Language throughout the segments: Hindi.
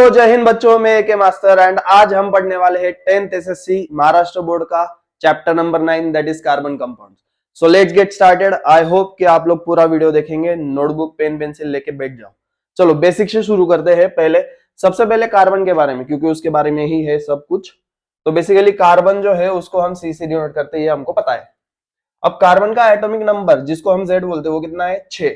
हेलो जय हिंद बच्चों, मैं के मास्टर एंड आज हम पढ़ने वाले हैं 10th एसएससी महाराष्ट्र बोर्ड का chapter number 9 that is carbon compounds. So let's get started. I hope कि आप लोग पूरा वीडियो देखेंगे, नोटबुक पेन पेंसिल लेके बैठ जाओ। चलो बेसिक से शुरू करते हैं। सबसे पहले कार्बन के बारे में, क्योंकि उसके बारे में ही है सब कुछ। तो बेसिकली कार्बन जो है उसको हम सी से डिनोट करते हैं, ये हमको पता है। अब कार्बन का एटॉमिक नंबर जिसको हम Z बोलते हैं वो कितना है? 6।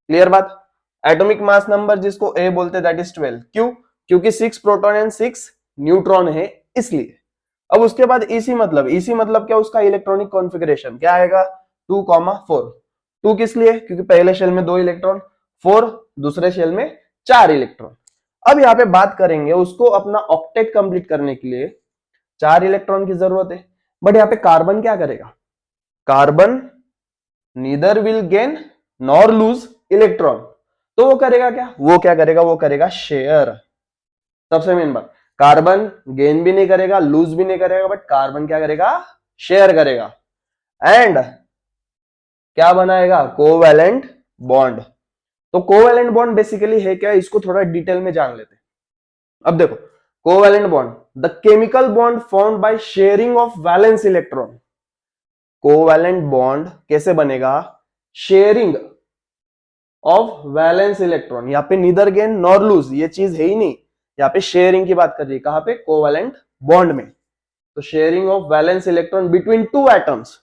क्लियर बात। एटॉमिक मास नंबर जिसको A बोलते हैं दैट इज 12। क्यों? क्योंकि 6 प्रोटॉन एंड 6 न्यूट्रॉन है, इसलिए। अब उसके बाद इसी मतलब क्या? उसका इलेक्ट्रॉनिक कॉन्फ़िगरेशन क्या आएगा? 2,4। 2 किस लिए? क्योंकि पहले शेल में 2 इलेक्ट्रॉन, 4 दूसरे शेल में 4 इलेक्ट्रॉन। अब यहाँ पे बात करेंगे, उसको अपना ऑक्टेट कंप्लीट करने के लिए 4 इलेक्ट्रॉन की जरूरत है। बट यहाँ पे कार्बन क्या करेगा? Carbon neither will gain nor loose electron. तो वो करेगा क्या? वो क्या करेगा? वो करेगा शेयर। सबसे मेन बात, कार्बन गेन भी नहीं करेगा, लूज भी नहीं करेगा, बट कार्बन क्या करेगा? शेयर करेगा। एंड क्या बनाएगा? Covalent bond. तो कोवैलेंट बॉन्ड बेसिकली है क्या? इसको थोड़ा डिटेल में जान लेते हैं। अब देखो, covalent bond the chemical bond formed by sharing of valence electron. Covalent bond कैसे बनेगा? Sharing of valence electron. यहाँ पे नीदर गेन नॉर लूज ये चीज है ही नहीं, यहाँ पे शेयरिंग की बात कर रही है। कहां पे? कोवैलेंट बॉन्ड में। तो sharing of valence electron between 2 atoms.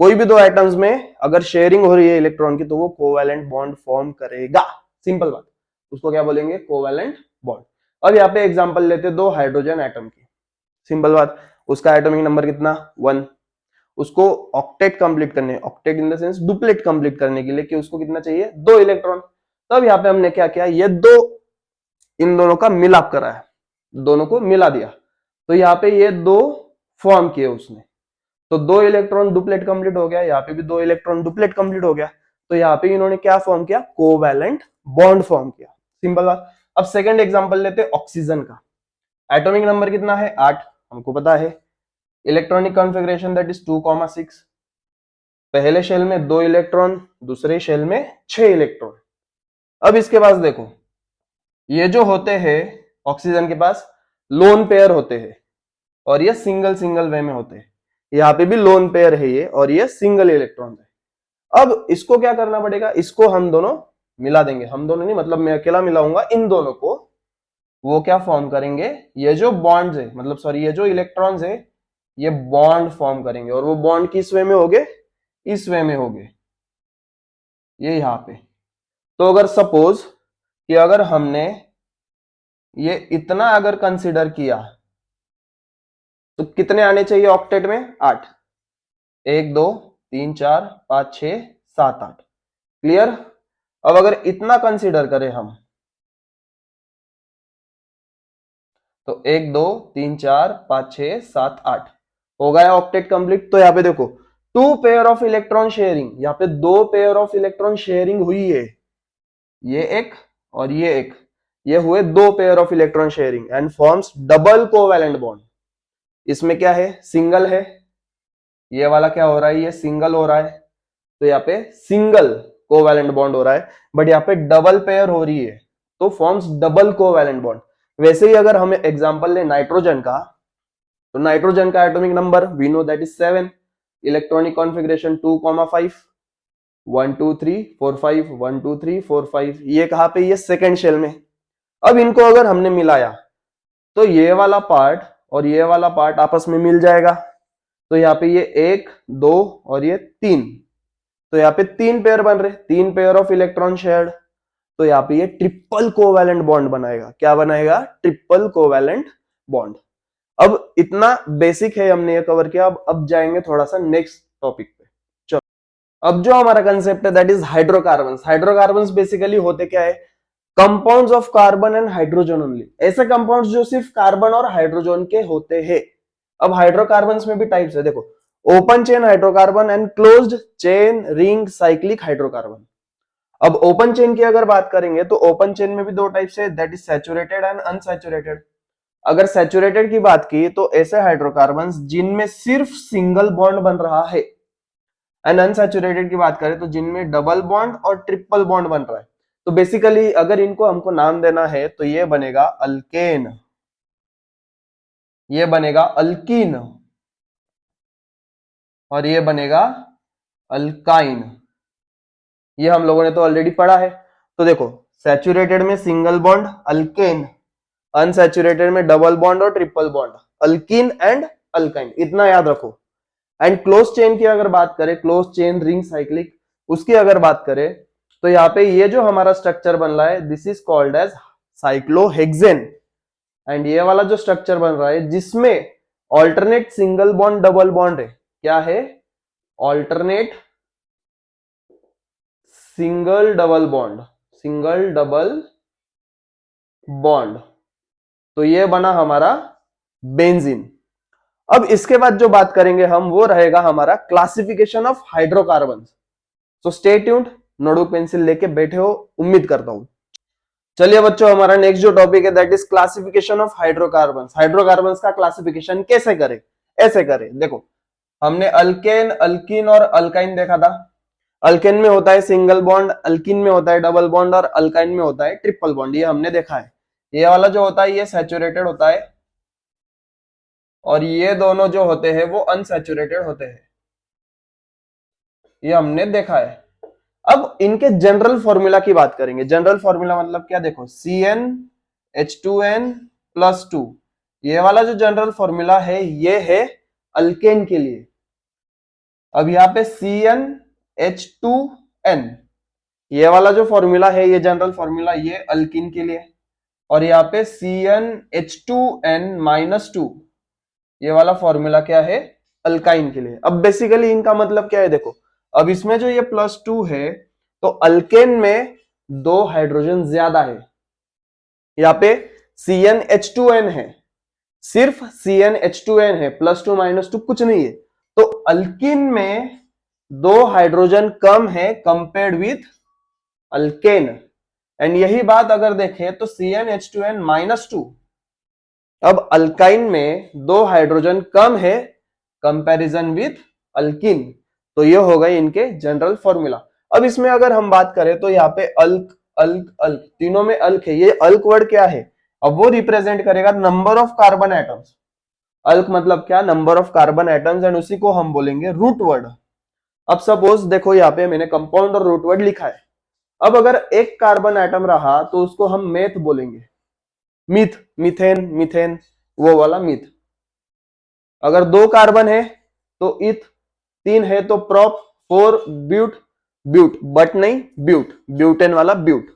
कोई भी 2 एटम्स में अगर शेयरिंग हो रही है इलेक्ट्रॉन की तो वो कोवैलेंट बॉन्ड फॉर्म करेगा। सिंपल बात, उसको क्या बोलेंगे? Covalent bond. अब यहाँ पे एग्जांपल लेते 2 हाइड्रोजन एटम की। सिंपल बात, उसका एटॉमिक नंबर कितना? 1। उसको ऑक्टेट कंप्लीट करने, octet in the sense duplet complete करने के लिए कि उसको कितना चाहिए? 2 इलेक्ट्रॉन। तब यहाँ पे हमने क्या किया? ये इन दोनों का मिलाप करा है, दोनों को मिला दिया। तो यहाँ पे ये 2 फॉर्म किए उसने। तो 2 इलेक्ट्रॉन डुप्लेट कंप्लीट हो गया, यहाँ पे भी 2 इलेक्ट्रॉन डुप्लेट कंप्लीट हो गया। तो यहाँ पे इन्होंने क्या फॉर्म किया? कोवैलेंट बॉन्ड फॉर्म किया। सिंपल बात। अब सेकंड एग्जांपल लेते हैं ऑक्सीजन का। एटॉमिक नंबर कितना है? 8, हमको पता है। Electronic configuration that is 2,6। पहले शेल में 2 इलेक्ट्रॉन, दूसरे शेल में 6 इलेक्ट्रॉन। अब इसके पास देखो, ये जो होते हैं ऑक्सीजन के पास लोन पेयर होते हैं और ये सिंगल सिंगल वे में होते हैं। यहाँ पे भी लोन पेयर है ये, और ये सिंगल इलेक्ट्रॉन है। अब इसको क्या करना पड़ेगा? इसको हम दोनों मिला देंगे। हम दोनों नहीं, मतलब मैं अकेला मिलाऊंगा इन दोनों को। वो क्या फॉर्म करेंगे? ये जो बॉन्ड्स है, मतलब सॉरी ये जो इलेक्ट्रॉन्स है ये बॉन्ड फॉर्म करेंगे। और वो बॉन्ड किस वे में होंगे? इस वे में होंगे, ये यहां पे। तो अगर सपोज कि अगर हमने ये इतना अगर कंसिडर किया तो कितने आने चाहिए ऑक्टेट में? 8। 1 2 3 4 5 6 7 8। क्लियर। अब अगर इतना कंसिडर करें हम तो 1 2 3 4 5 6 7 8 हो गया ऑक्टेट कंप्लीट। तो यहाँ पे देखो 2 पेयर ऑफ इलेक्ट्रॉन शेयरिंग, यहाँ पे 2 पेयर ऑफ इलेक्ट्रॉन शेयरिंग हुई है, ये एक और ये एक। ये हुए 2 pair of electron sharing and forms double covalent bond. इसमें क्या है? सिंगल है। ये वाला क्या हो रहा है? ये सिंगल हो रहा है। तो यहाँ पे सिंगल कोवैलेंट बॉन्ड हो रहा है, बट यहाँ पे डबल पेयर हो रही है तो फॉर्म्स डबल कोवैलेंट बॉन्ड। वैसे ही अगर हमें एग्जांपल ले नाइट्रोजन का, तो नाइट्रोजन का atomic number we know that is 7। Electronic configuration 2,5 1 2 3 4 5 1 2 3 4 5। ये कहां पे? ये सेकेंड शेल में। अब इनको अगर हमने मिलाया तो ये वाला पार्ट और ये वाला पार्ट आपस में मिल जाएगा। तो यहाँ पे ये 1 2 और ये 3। तो यहाँ पे 3 पेयर बन रहे, 3 पेयर ऑफ इलेक्ट्रॉन शेयर्ड। तो यहाँ पे ये ट्रिपल कोवैलेंट बॉन्ड बनाएगा। क्या बनाएगा? Triple covalent bond. अब इतना बेसिक है, हमने ये कवर किया। अब जाएंगे थोड़ा सा नेक्स्ट टॉपिक पे। चलो, अब जो हमारा कंसेप्ट है that is hydrocarbons. Hydrocarbons basically होते क्या है? Compounds of carbon and hydrogen only. ऐसे कंपाउंड्स जो सिर्फ कार्बन और हाइड्रोजन के होते हैं। अब हाइड्रोकार्बन्स में भी टाइप्स है, देखो open chain hydrocarbon and closed chain ring cyclic hydrocarbon. अब ओपन चेन की अगर बात करेंगे तो ओपन चेन में भी 2 टाइप्स है, that is saturated and unsaturated. अगर सैचुरेटेड की बात की तो ऐसे हाइड्रोकार्बन्स जिनमें सिर्फ सिंगल बॉन्ड बन रहा है। एंड अनसैचुरेटेड की बात करें तो जिनमें डबल बॉन्ड और ट्रिपल बॉन्ड बन रहा है। तो बेसिकली अगर इनको हमको नाम देना है तो ये बनेगा अल्केन, ये बनेगा अल्कीन, और ये बनेगा अल्काइन। ये हम लोगों ने तो ऑलरेडी पढ़ा है। तो देखो, सैचुरेटेड में सिंगल बॉन्ड अल्केन, अनसैचुरेटेड में डबल बॉन्ड और triple bond alkyne and alkyne, इतना याद रखो। एंड क्लोज चेन की अगर बात करें, क्लोज चेन रिंग साइक्लिक, उसकी अगर बात करें तो यहाँ पे ये जो हमारा स्ट्रक्चर बन रहा है, this is called as cyclohexane. And ये वाला जो स्ट्रक्चर बन रहा है जिसमें alternate single bond double bond है, क्या है? Alternate single double bond, single double bond. तो ये बना हमारा बेंजीन। अब इसके बाद जो बात करेंगे हम, वो रहेगा हमारा classification of hydrocarbon. So stay tuned, notebook pencil लेके बैठे हो, उम्मीद करता हूं। चलिए बच्चों, हमारा नेक्स्ट जो टॉपिक है that is classification of hydrocarbons. Hydrocarbons का क्लासिफिकेशन कैसे करें? ऐसे करें, देखो हमने अल्केन, अल्कीन और अल्काइन देखा था। अल्केन में होता है सिंगल बॉन्ड, अल्कीन में होता है डबल बॉन्ड और अल्काइन में होता है ट्रिपल बॉन्ड, ये हमने देखा है। ये वाला जो होता है ये सैचुरेटेड होता है और ये दोनों जो होते हैं वो अनसैचुरेटेड होते हैं, ये हमने देखा है। अब इनके जनरल फॉर्मूला की बात करेंगे। जनरल फॉर्मूला मतलब क्या? देखो CnH2n+2, ये वाला जो जनरल फॉर्मूला है ये है अल्केन के लिए। अब यहाँ पे CnH2n, ये वाला जो फॉर्मूला है, ये जनरल फॉर्मूला, ये अल्कीन के लिए। और यहाँ पे CnH2n-2, ये वाला फॉर्मूला क्या है? अल्काइन के लिए। अब बेसिकली इनका मतलब क्या है? देखो, अब इसमें जो ये +2 है तो अल्केन में 2 हाइड्रोजन ज्यादा है। यहाँ पे CnH2n है, सिर्फ CnH2n है, +2 -2 कुछ नहीं है। तो अल्कीन में 2 हाइड्रोजन कम है कंपेयर्ड विथ अल्केन। एंड यही बात अगर देखें तो CnH2n-2, अब अल्काइन में 2 हाइड्रोजन कम है कंपैरिजन विथ अल्कीन। तो ये हो गए इनके जनरल फॉर्मूला। अब इसमें अगर हम बात करें तो यहाँ पे अल्क अल्क अल्क, तीनों में अल्क है। ये अल्क वर्ड क्या है? अब वो रिप्रेजेंट करेगा नंबर ऑफ कार्बन एटम्स। अल्क मतलब क्या? Number of carbon atoms, and उसी को हम बोलेंगे रूट वर्ड। अब सपोज देखो, यहाँ पे मैंने कंपाउंड और रूट वर्ड लिखा है। अब अगर एक कार्बन एटम रहा तो उसको हम मेथ बोलेंगे, मिथ, मिथेन, मिथेन, वो वाला मिथ। अगर 2 कार्बन है तो इथ, 3 है तो प्रोप, 4 ब्यूट, ब्यूट बट नहीं ब्यूट, ब्यूटेन वाला ब्यूट।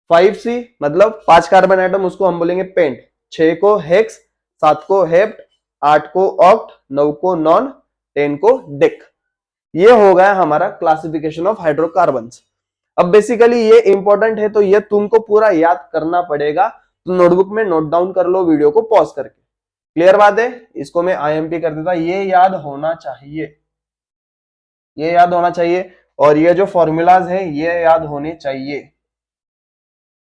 5C मतलब 5 कार्बन एटम, उसको हम बोलेंगे पेंट। 6 को हेक्स, 7 को हेप्ट, 8 को ऑक्ट, 9 को नॉन, 10 को डेक। ये हो गया हमारा क्लासिफिकेशन ऑफ हाइड्रोकार्बन्स। अब बेसिकली ये इंपॉर्टेंट है तो ये तुमको पूरा याद करना पड़ेगा। तो नोटबुक में नोट डाउन कर लो वीडियो को पॉज करके। क्लियर बात है? इसको मैं IMP कर देता, ये याद होना चाहिए, ये याद होना चाहिए। और ये जो फॉर्मूलाज है ये याद होने चाहिए।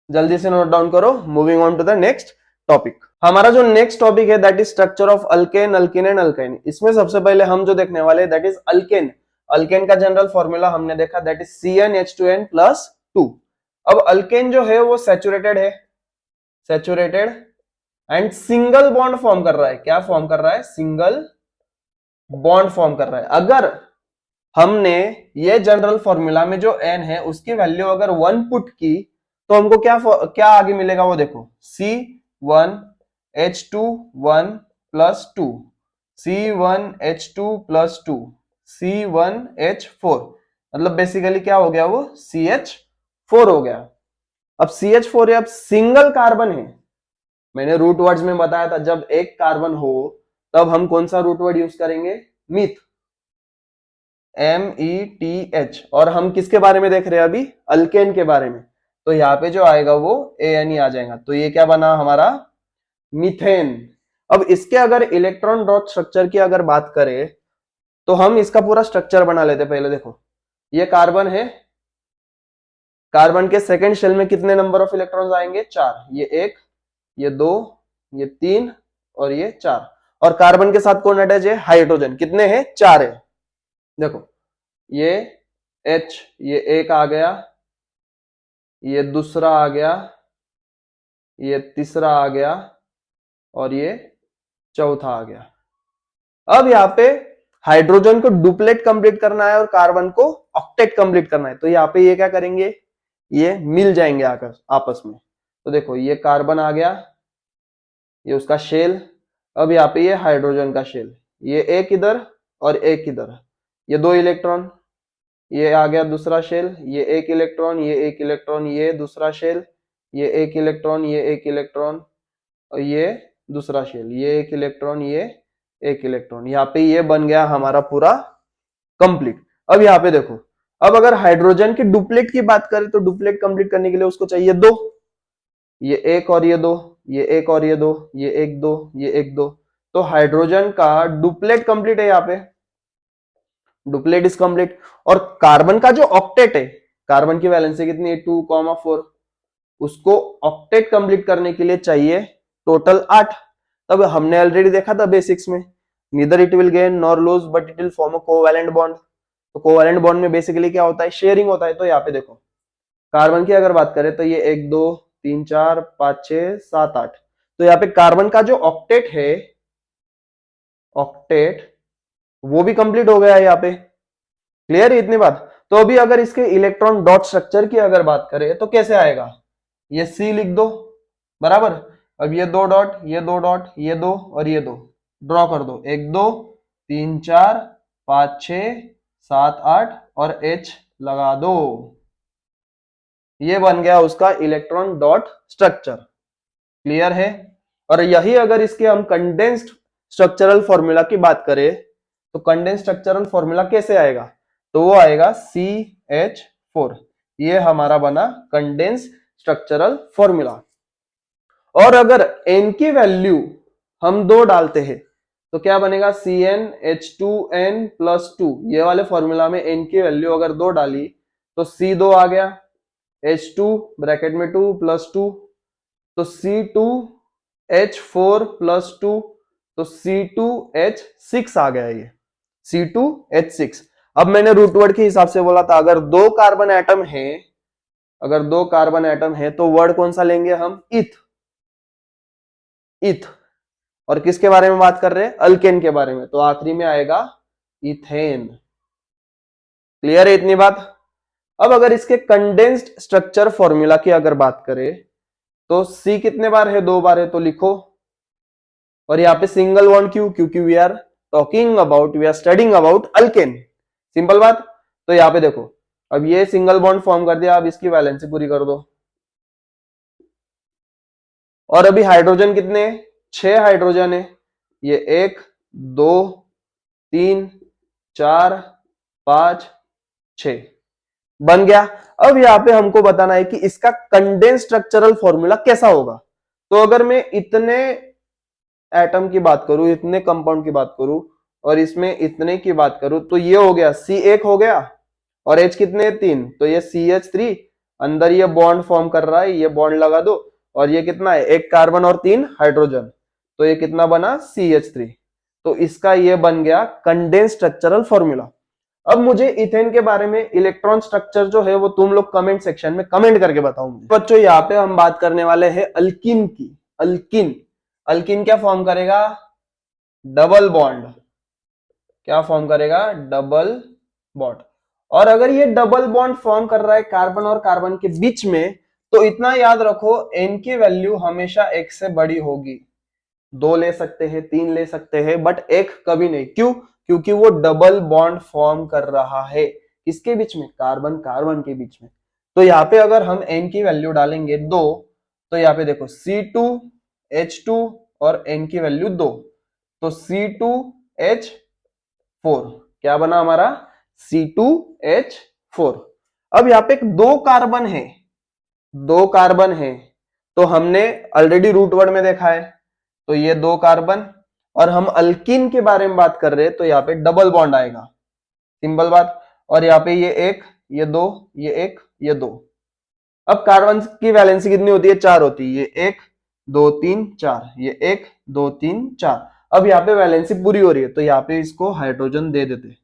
जल्दी से नोट डाउन करो। Moving on to the next topic. हमारा जो नेक्स्ट टॉपिक है that is structure of alkane, alkene and alkyne. इसमें सबसे पहले हम जो देखने वाले दैट इज अल्केन। अल्केन का जनरल फॉर्मूला हमने देखा दैट इज CnH2n+2। अब अल्केन जो है वो सैचुरेटेड है, saturated and single bond form कर रहा है। क्या फॉर्म कर रहा है? सिंगल बॉन्ड फॉर्म कर रहा है। अगर हमने ये जनरल फॉर्मूला में जो n है उसकी वैल्यू अगर 1 पुट की तो हमको क्या आगे मिलेगा? वो देखो, C1H2(1+2), C1H2+2, C1H4, मतलब बेसिकली क्या हो गया? वो CH4 हो गया। अब CH4 अब सिंगल कार्बन है। मैंने रूट वर्ड्स में बताया था, जब एक कार्बन हो तब हम कौन सा रूट वर्ड यूज करेंगे? Myth, METH। और हम किसके बारे में देख रहे हैं अभी? अल्केन के बारे में। तो यहाँ पे जो आएगा वो ANE आ जाएगा। तो ये क्या बना हमारा? मीथेन। अब इसके अगर इलेक्ट्रॉन डॉट स्ट्रक्चर की अगर बात करें तो हम इसका पूरा स्ट्रक्चर बना लेते। पहले देखो, ये कार्बन है, कार्बन के सेकंड शेल में कितने नंबर ऑफ इलेक्ट्रॉन्स आएंगे? 4। ये 1, ये 2, ये 3 और ये 4। और कार्बन के साथ कौन अटैच है? हाइड्रोजन। कितने हैं? 4 है। देखो, ये H, ये 1 आ गया, ये दूसरा आ गया, ये तीसरा आ गया और ये चौथा आ गया। अब यहाँ पे हाइड्रोजन को डुप्लेट कंप्लीट करना है और कार्बन को ऑक्टेट कंप्लीट करना है, तो यहाँ पे ये क्या करेंगे, ये मिल जाएंगे आपस में। तो देखो ये कार्बन आ गया, ये उसका शेल, अब यहाँ पे ये हाइड्रोजन का शेल, ये एक इधर और एक इधर, ये 2 इलेक्ट्रॉन, ये आ गया दूसरा शेल, ये एक इलेक्ट्रॉन, ये एक इलेक्ट्रॉन, ये दूसरा शेल, ये एक इलेक्ट्रॉन, ये एक इलेक्ट्रॉन और ये दूसरा शेल, ये एक इलेक्ट्रॉन, ये एक इलेक्ट्रॉन। यहाँ पे ये बन गया हमारा पूरा कंप्लीट। अब यहाँ पे देखो, अब अगर हाइड्रोजन की डुप्लेट की बात करें तो डुप्लेट कंप्लीट करने के लिए उसको चाहिए 2, ये एक और ये 2, ये एक और ये 2, ये एक 2, ये एक 2, तो हाइड्रोजन का डुप्लेट कंप्लीट है यहाँ पे, डुप्लेट इज कंप्लीट। और कार्बन का जो ऑक्टेट है, कार्बन की वैलेंसी कितनी है 2,4, उसको ऑक्टेट कंप्लीट करने के लिए चाहिए टोटल 8। तब हमने ऑलरेडी देखा था बेसिक्स में, neither it will gain nor lose but it will form a covalent bond. तो कोवैलेंट बॉन्ड में बेसिकली क्या होता है, शेयरिंग होता है। तो यहाँ पे देखो कार्बन की अगर बात करें तो ये 1 2 3 4 5 6 7 8, तो यहाँ पे कार्बन का जो ऑक्टेट है, ऑक्टेट वो भी कंप्लीट हो गया है यहाँ पे। क्लियर है इतनी बात। तो अभी अगर इसके इलेक्ट्रॉन डॉट स्ट्रक्चर की अगर बात करें तो कैसे आएगा, ये सी लिख दो बराबर, अब ये 2 डॉट, ये 2 डॉट, ये 2 और ये 2 ड्रॉ कर दो, 1 2 3 4 5 6 7 8 और H लगा दो, ये बन गया उसका इलेक्ट्रॉन डॉट स्ट्रक्चर। क्लियर है। और यही अगर इसके हम कंडेंस्ड स्ट्रक्चरल फॉर्मूला की बात करें तो कंडेंस्ड स्ट्रक्चरल फॉर्मूला कैसे आएगा, तो वो आएगा CH4, ये हमारा बना कंडेंस्ड स्ट्रक्चरल फॉर्मूला। और अगर n की वैल्यू हम 2 डालते हैं तो क्या बनेगा, CnH2n+2, ये वाले फॉर्मूला में n की वैल्यू अगर 2 डाली तो C2 आ गया, H2 ब्रैकेट में 2 + 2, तो C2H4+2, तो C2H6 आ गया, ये C2H6। अब मैंने रूट वर्ड के हिसाब से बोला था, अगर 2 कार्बन एटम है, अगर 2 कार्बन एटम है तो वर्ड कौन सा लेंगे हम, इथ, इथ। और किसके बारे में बात कर रहे हैं, अल्केन के बारे में, तो आखिरी में आएगा इथेन। क्लियर है इतनी बात। अब अगर इसके कंडेंस्ड स्ट्रक्चर फॉर्मूला की अगर बात करें तो C कितने बार है, 2 बार है, तो लिखो। और यहाँ पे सिंगल बॉन्ड क्यों, क्योंकि we are talking about, we are studying about alkane, simple बात। तो यहाँ पे देखो, अब ये सिंगल बॉन्ड फॉर्म कर दिया, अब इसकी वैलेंसी पूरी कर दो। और अभी हाइड्रोजन कितने, 6 हाइड्रोजन है, ये 1 2 3 4 5 6 बन गया। अब यहाँ पे हमको बताना है कि इसका कंडेंस स्ट्रक्चरल फॉर्मूला कैसा होगा। तो अगर मैं इतने एटम की बात करूं, इतने कंपाउंड की बात करूं और इसमें इतने की बात करूं, तो ये हो गया C1 हो गया और H कितने 3, तो ये CH3, अंदर ये बॉन्ड फॉर्म कर रहा है, ये बॉन्ड लगा दो, और ये कितना है, 1 कार्बन और 3 हाइड्रोजन, तो ये कितना बना CH3। तो इसका ये बन गया कंडेंस स्ट्रक्चरल फॉर्मूला। अब मुझे इथेन के बारे में इलेक्ट्रॉन स्ट्रक्चर जो है वो तुम लोग कमेंट सेक्शन में कमेंट करके बताओ मुझे। बच्चों यहाँ पे हम बात करने वाले हैं अल्किन की। अल्किन, अल्किन क्या फॉर्म करेगा, डबल बॉन्ड, क्या फॉर्म करेगा, डबल बॉन्ड। और अगर ये डबल बॉन्ड फॉर्म कर रहा है कार्बन और कार्बन के बीच में, तो इतना याद रखो n की वैल्यू हमेशा 1 से बड़ी होगी। 2 ले सकते हैं, 3 ले सकते हैं, बट 1 कभी नहीं। क्यों, क्योंकि वो डबल बॉन्ड फॉर्म कर रहा है, किसके बीच में, कार्बन कार्बन के बीच में। तो यहाँ पे अगर हम n की वैल्यू डालेंगे 2, तो यहाँ पे देखो C2H2 और n की वैल्यू 2, तो C2H4 क्या बना हमारा, C2H4। अब यहाँ पे 2 कार्बन है, 2 कार्बन है, तो हमने ऑलरेडी रूट वर्ड में देखा है, तो ये 2 कार्बन, और हम अल्किन के बारे में बात कर रहे हैं तो यहाँ पे डबल बॉन्ड आएगा, सिंपल बात। और यहाँ पे ये 1 ये 2 ये 1 ये 2। अब कार्बन की वैलेंसी कितनी होती है, 4 होती है, ये 1 2 3 4, ये 1 2 3 4। अब यहाँ पे वैलेंसी पूरी हो रही है तो यहाँ पे इसको हाइड्रोजन दे देते,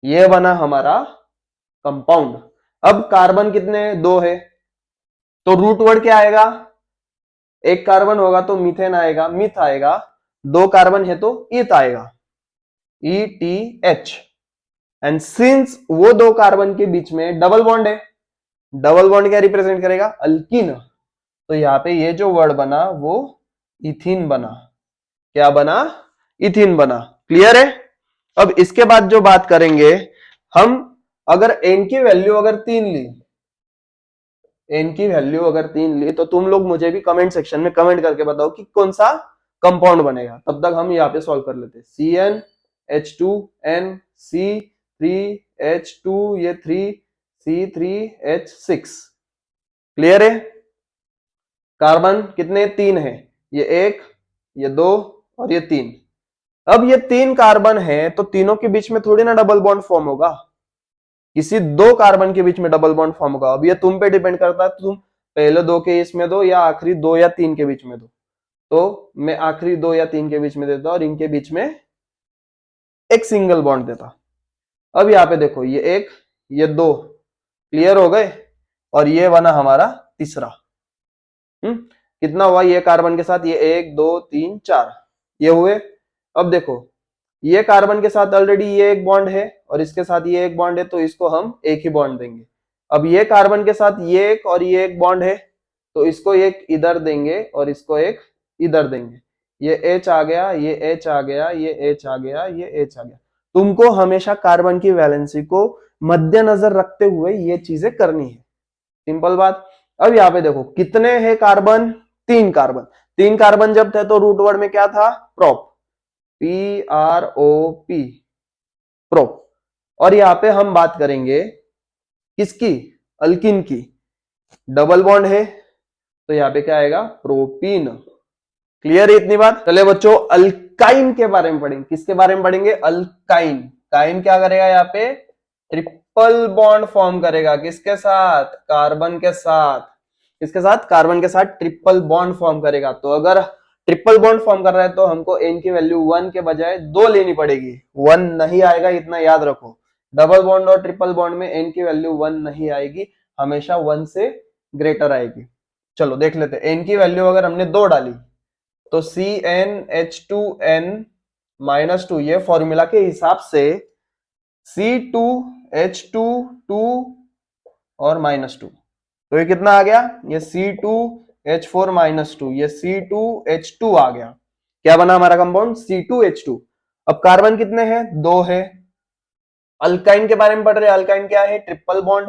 ये बना हमारा कंपाउंड। अब कार्बन कितने, 2 है, तो रूट वर्ड क्या आएगा, एक कार्बन होगा तो मीथेन आएगा, मिथ आएगा, 2 कार्बन है तो ईथ आएगा, ETH। एंड सिंस वो 2 कार्बन के बीच में डबल बॉन्ड है, डबल बॉन्ड क्या रिप्रेजेंट करेगा, अल्कीन, तो यहाँ पे ये जो वर्ड बना वो इथीन बना, क्या बना, इथीन बना। क्लियर है। अब इसके बाद जो बात करेंगे हम, अगर एन की वैल्यू अगर 3 ली, एन की वैल्यू अगर 3 ली, तो तुम लोग मुझे भी कमेंट सेक्शन में कमेंट करके बताओ कि कौन सा कंपाउंड बनेगा, तब तक हम यहाँ पे सॉल्व कर लेते हैं। CnH2n, C3H2, ये 3, C3H6। क्लियर है। कार्बन कितने, 3 है, ये 1, ये 2 और ये 3। अब ये 3 कार्बन है तो तीनों के बीच में थोड़ी ना डबल बॉन्ड फॉर्म होगा, किसी 2 कार्बन के बीच में डबल बॉन्ड फॉर्म होगा। अब ये तुम पे डिपेंड करता है, तुम पहले 2 के इसमें दो या आखिरी 2 या 3 के बीच में दो, तो मैं आखिरी 2 या 3 के बीच में देता और इनके बीच में एक सिंगल बॉन्ड देता। अब यहाँ पे देखो, ये 1, ये 2 क्लियर हो गए, और ये बना हमारा तीसरा। कितना हुआ, ये कार्बन के साथ ये 1 2 3 4 ये हुए। अब देखो, ये कार्बन के साथ ऑलरेडी ये एक बॉन्ड है और इसके साथ ये एक बॉन्ड है, तो इसको हम एक ही बॉन्ड देंगे। अब ये कार्बन के साथ ये एक और ये एक बॉन्ड है, तो इसको एक इधर देंगे और इसको एक इधर देंगे। ये H आ गया, ये H आ गया, ये H आ गया, ये H आ गया। तुमको हमेशा कार्बन की वैलेंसी को मद्देनजर रखते हुए ये चीजें करनी है, सिंपल बात। अब यहाँ पे देखो कितने हैं कार्बन, 3 कार्बन। 3 कार्बन जब थे तो रूट वर्ड में क्या था, प्रोप, PROP, प्रोप। और यहाँ पे हम बात करेंगे किसकी, अल्किन की, डबल बॉन्ड है तो यहाँ पे क्या आएगा, प्रोपीन। क्लियर है इतनी बात। चले बच्चों, अल्काइन के बारे में पढ़ेंगे। किसके बारे में पढ़ेंगे, अल्काइन। काइन क्या करेगा, यहाँ पे ट्रिपल बॉन्ड फॉर्म करेगा, किसके साथ, कार्बन के साथ। किसके साथ, कार्बन के साथ ट्रिपल बॉन्ड फॉर्म करेगा। तो अगर ट्रिपल बॉन्ड फॉर्म कर रहा है तो हमको एन की वैल्यू 1 के बजाय 2 लेनी पड़ेगी, 1 नहीं आएगा, इतना याद रखो। डबल बॉन्ड और ट्रिपल बॉन्ड में एन की वैल्यू 1 नहीं आएगी, हमेशा 1 से ग्रेटर आएगी। चलो देख लेते हैं, एन की वैल्यू अगर हमने 2 डाली तो CnH2n-2, ये फॉर्मूला के हिसाब से C2H22 और -2, तो ये कितना आ गया, ये C2H4-2, ये C2H2 आ गया। क्या बना हमारा कंपाउंड, C2H2। अब कार्बन कितने हैं, 2 है। अल्काइन के बारे में पढ़ रहे हैं, अल्काइन क्या है, ट्रिपल बॉन्ड,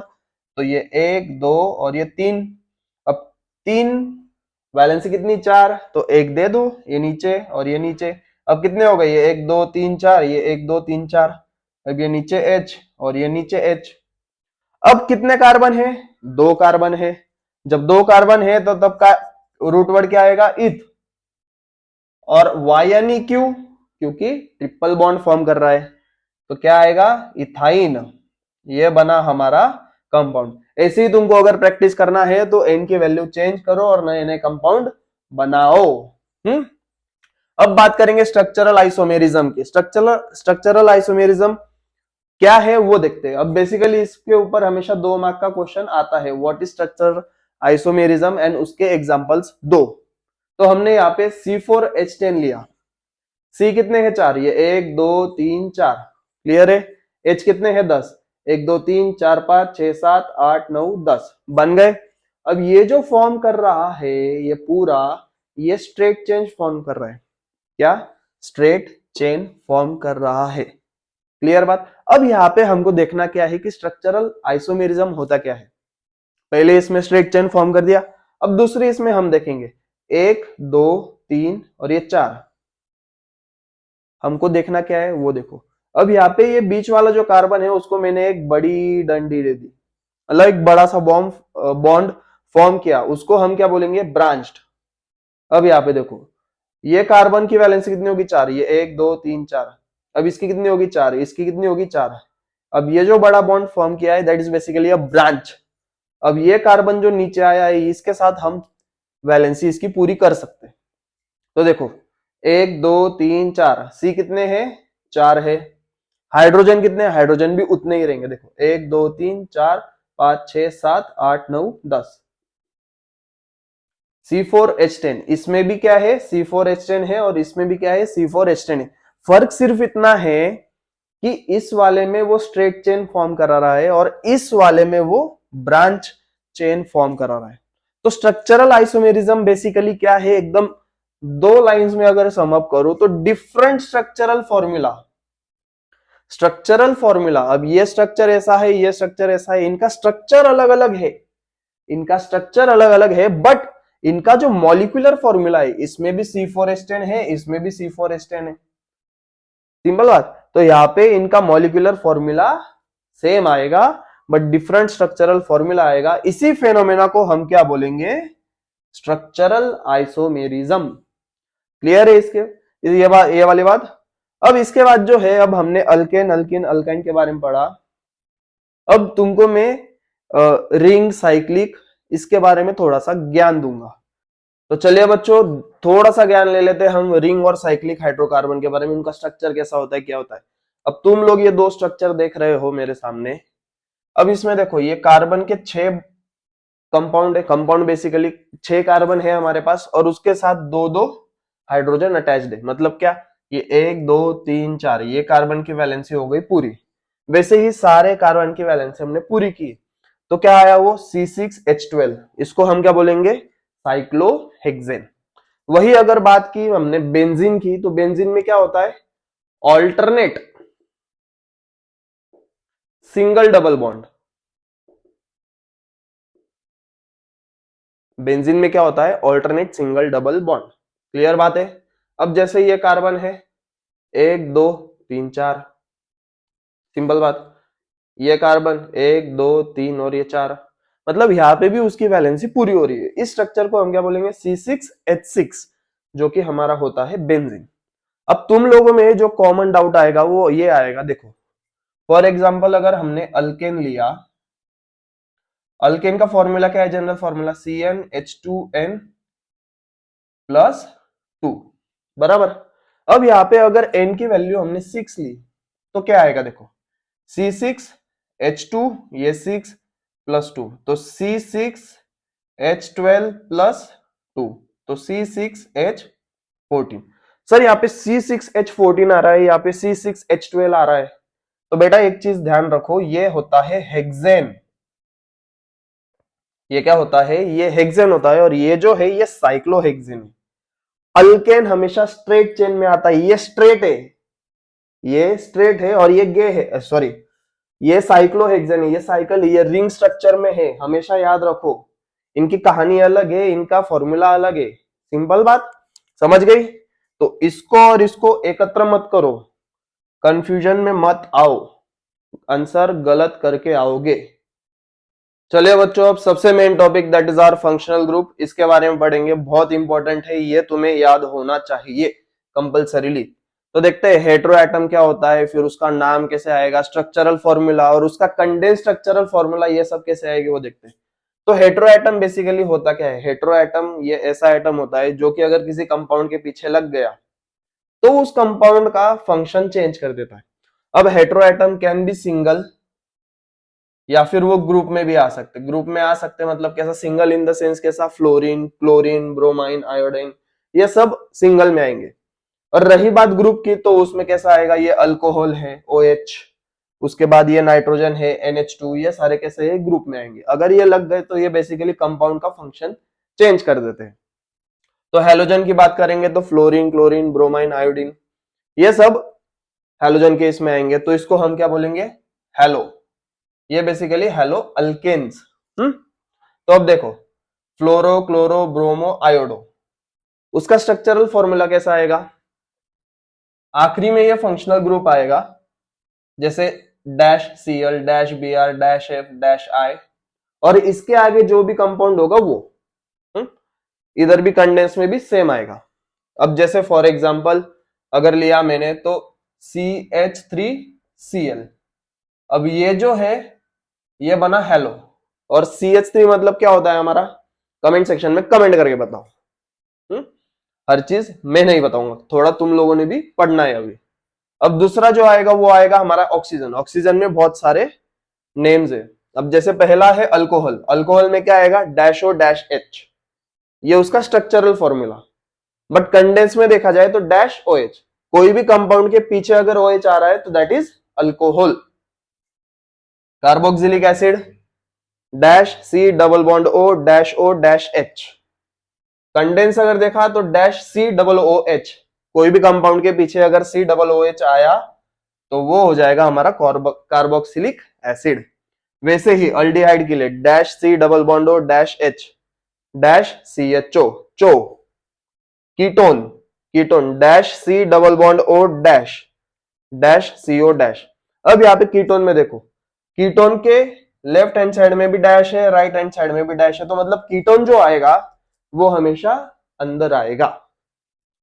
तो ये 1 2 और ये 3। अब 3 वैलेंसी कितनी, 4, तो 1 दे दो, ये नीचे और ये नीचे। अब कितने हो गए, ये 1 2 3 4, ये 1 2 3 4। अब ये नीचे H और ये नीचे H। अब कितने कार्बन है, 2 कार्बन है। जब 2 कार्बन है तो तब का रूट वर्ड क्या आएगा, इथ। और वाई क्यों, क्योंकि ट्रिपल बॉन्ड फॉर्म कर रहा है, तो क्या आएगा, इथाइन। ये बना हमारा कंपाउंड। ऐसे ही तुमको अगर प्रैक्टिस करना है तो एन की वैल्यू चेंज करो और नए नए कंपाउंड बनाओ। अब बात करेंगे स्ट्रक्चरल आइसोमेरिज्म की। स्ट्रक्चरल आइसोमेरिज्म क्या है वो देखते हैं। अब बेसिकली इसके ऊपर हमेशा 2 मार्क का क्वेश्चन आता है, what is structural isomerism, and उसके एग्जांपल्स 2। तो हमने यहाँ पे C4H10 लिया, C कितने हैं, 4, ये 1 2 3 4, क्लियर है। H कितने हैं, 10, 1 2 3 4 5 6 7 8 9 10 बन गए। अब ये जो फॉर्म कर रहा है ये पूरा, ये स्ट्रेट चेन फॉर्म कर रहा है, क्या, स्ट्रेट चेन फॉर्म कर रहा है। क्लियर बात। अब यहाँ पे हमको देखना क्या है कि स्ट्रक्चरल आइसोमेरिज्म होता क्या है। पहले इसमें स्ट्रेट चेन फॉर्म कर दिया, अब दूसरे इसमें हम देखेंगे 1 2 3 और ये 4। हमको देखना क्या है वो देखो। अब यहाँ पे ये बीच वाला जो कार्बन है उसको मैंने एक बड़ी डंडी दे दी, मतलब एक बड़ा सा बॉन्ड फॉर्म किया, उसको हम क्या बोलेंगे, ब्रांच्ड। अब यहाँ पे देखो, ये कार्बन की वैलेंसी कितनी होगी, 4, ये 1 2 3 4। अब इसकी कितनी होगी, 4, इसकी कितनी होगी, 4। अब ये जो बड़ा बॉन्ड फॉर्म किया है that is basically a branch. अब ये कार्बन जो नीचे आया है इसके साथ हम वैलेंसी इसकी पूरी कर सकते हैं। तो देखो 1 2 3 4, सी कितने हैं, 4 है। हाइड्रोजन कितने, हाइड्रोजन भी उतने ही रहेंगे। देखो 1 2 3 4 5 6 7 8 9 10। C4H10 इसमें भी क्या है, C4H10 है और इसमें भी क्या है, C4H10 है। फर्क सिर्फ इतना है कि इस वाले में वो स्ट्रेट चेन फॉर्म करा रहा है और इस वाले में वो ब्रांच चेन फॉर्म करा रहा है। तो स्ट्रक्चरल आइसोमेरिज्म बेसिकली क्या है, एकदम दो लाइंस में अगर सम अप करूं तो different structural formula, structural formula, अब ये स्ट्रक्चर ऐसा है, ये स्ट्रक्चर ऐसा है, इनका स्ट्रक्चर अलग अलग है, इनका स्ट्रक्चर अलग अलग है, बट इनका जो मॉलिक्यूलर फॉर्मूला है, इसमें भी C4H10 है, इसमें भी C4H10 है। सिंपल बात। तो यहाँ पे इनका मॉलिक्यूलर फॉर्मूला सेम आएगा बट डिफरेंट स्ट्रक्चरल फॉर्मूला आएगा। इसी फेनोमेना को हम क्या बोलेंगे, स्ट्रक्चरल आइसोमेरिज्म। क्लियर है इसके, ये वाली बात। अब इसके बाद जो है, अब हमने अल्केन अल्किन अल्काइन के बारे में पढ़ा। अब तुमको मैं रिंग साइक्लिक इसके बारे में थोड़ा सा ज्ञान दूंगा। तो चलिए बच्चों, थोड़ा सा ज्ञान ले लेते हैं हम रिंग और साइक्लिक हाइड्रोकार्बन के बारे में, उनका स्ट्रक्चर कैसा होता है, क्या होता है। अब तुम लोग ये दो स्ट्रक्चर देख रहे हो मेरे सामने। अब इसमें देखो, ये कार्बन के 6 कंपाउंड है, कंपाउंड बेसिकली 6 कार्बन है हमारे पास और उसके साथ दो दो हाइड्रोजन अटैच्ड है। मतलब क्या, ये 1 2 3 4, ये कार्बन की वैलेंसी हो गई पूरी। वैसे ही सारे कार्बन की वैलेंसी हमने पूरी की, तो क्या आया वो C6H12, इसको हम क्या बोलेंगे, साइक्लोहेक्सेन। वही अगर बात की हमने बेंजीन की, तो बेंजीन में क्या होता है, alternate single double bond. Benzene में क्या होता है, alternate single double bond. Clear बात है। अब जैसे ये कार्बन है 1 2 3 4, सिंपल बात। ये कार्बन 1 2 3 और ये 4, मतलब यहाँ पे भी उसकी वैलेंसी पूरी हो रही है। इस स्ट्रक्चर को हम क्या बोलेंगे, C6H6, जो कि हमारा होता है बेंजीन। अब तुम लोगों में जो कॉमन डाउट आएगा वो ये आएगा, देखो फॉर एग्जांपल अगर हमने अल्केन लिया, अल्केन का फॉर्मूला क्या है, जनरल फॉर्मूला CnH2n प्लस 2, बराबर। अब यहाँ पे अगर n की वैल्यू हमने 6 ली तो क्या आएगा, देखो C6H2 ये 6 प्लस 2, तो C6H12 प्लस 2, तो C6H14। सर यहाँ पे C6H14 आ रहा है, यहाँ पे C6H12 आ रहा है, तो बेटा एक चीज ध्यान रखो, ये होता है हेक्सेन। ये क्या होता है, ये हेक्सेन होता है और ये जो है ये साइक्लोहेक्सेन है। अल्केन हमेशा स्ट्रेट चेन में आता है, ये स्ट्रेट है, ये स्ट्रेट है और ये गे है, सॉरी ये साइक्लोहेक्सेन है, ये साइकिल, ये रिंग स्ट्रक्चर में है, हमेशा याद रखो। इनकी कहानी अलग है, इनका फॉर्मूला अलग है। सिंपल बात, समझ गई। तो इसको और इसको एकत्र मत करो, कंफ्यूजन में मत आओ, आंसर गलत करके आओगे। चलिए बच्चों, अब सबसे main topic that is our functional group, इसके बारे में पढ़ेंगे। बहुत इंपॉर्टेंट है, ये तुम्हें याद होना चाहिए कंपल्सरीली। तो देखते हैं हेटेरो एटम क्या होता है, फिर उसका नाम कैसे आएगा, स्ट्रक्चरल फॉर्मूला और उसका कंडेंस स्ट्रक्चरल फॉर्मूला, ये सब कैसे आएगी वो देखते हैं। तो हेटेरो एटम बेसिकली होता क्या है, हेटेरो एटम ये ऐसा एटम होता है जो कि अगर किसी कंपाउंड के पीछे लग गया तो उस कंपाउंड का फंक्शन चेंज कर देता है। अब hetero atom can be single या फिर वो ग्रुप में भी आ सकते, ग्रुप में आ सकते मतलब कैसा, सिंगल इन द सेंस कैसा, फ्लोरीन क्लोरीन ब्रोमाइन आयोडीन, ये सब सिंगल में आएंगे। और रही बात ग्रुप की, तो उसमें कैसा आएगा, ये अल्कोहल है OH, उसके बाद ये नाइट्रोजन है NH2, ये सारे कैसे है, ग्रुप में आएंगे। अगर ये लग गए तो ये बेसिकली कंपाउंड का फंक्शन चेंज कर देते हैं। तो हैलोजन की बात करेंगे तो फ्लोरीन क्लोरीन ब्रोमाइन आयोडीन, ये सब हैलोजन के इसमें आएंगे, तो इसको हम क्या बोलेंगे, हैलो। ये बेसिकली हैलो अल्केन्स। तो अब देखो, फ्लोरो क्लोरो ब्रोमो आयोडो, उसका स्ट्रक्चरल फॉर्मूला कैसा आएगा, आखिरी में ये फंक्शनल ग्रुप आएगा, जैसे dash Cl dash Br dash F dash I, और इसके आगे जो भी कंपाउंड होगा वो इधर भी कंडेंस में भी सेम आएगा। अब जैसे फॉर एग्जांपल अगर लिया मैंने तो CH3Cl, अब ये जो है ये बना हेलो, और CH3 मतलब क्या होता है हमारा, कमेंट सेक्शन में कमेंट करके बताओ। हर चीज मैं नहीं बताऊंगा, थोड़ा तुम लोगों ने भी पढ़ना है अभी। अब दूसरा जो आएगा वो आएगा हमारा ऑक्सीजन। ऑक्सीजन में बहुत सारे नेम्स है, अब जैसे पहला है अल्कोहल, अल्कोहल में क्या आएगा, डैश ओ डैश एच, ये उसका स्ट्रक्चरल फॉर्मूला। बट कंडेंस में देखा जाए तो डैश ओ एच, कोई भी कंपाउंड के पीछे अगर ओ एच आ रहा है तो that is alcohol. Carboxylic acid dash C double bond O dash O dash H. Condense अगर देखा तो dash C double O H, कोई भी कंपाउंड के पीछे अगर सी डबल ओ एच आया तो वो हो जाएगा हमारा कार्बोक्सिलिक एसिड। वैसे ही अल्डिहाइड के लिए dash C double bond O dash H dash C H O चो। Ketone, ketone dash C double bond O dash dash CO dash. अब यहाँ पे कीटोन में देखो, कीटोन के लेफ्ट हैंड साइड में भी डैश है, राइट हैंड साइड में भी डैश है, तो मतलब कीटोन जो आएगा वो हमेशा अंदर आएगा,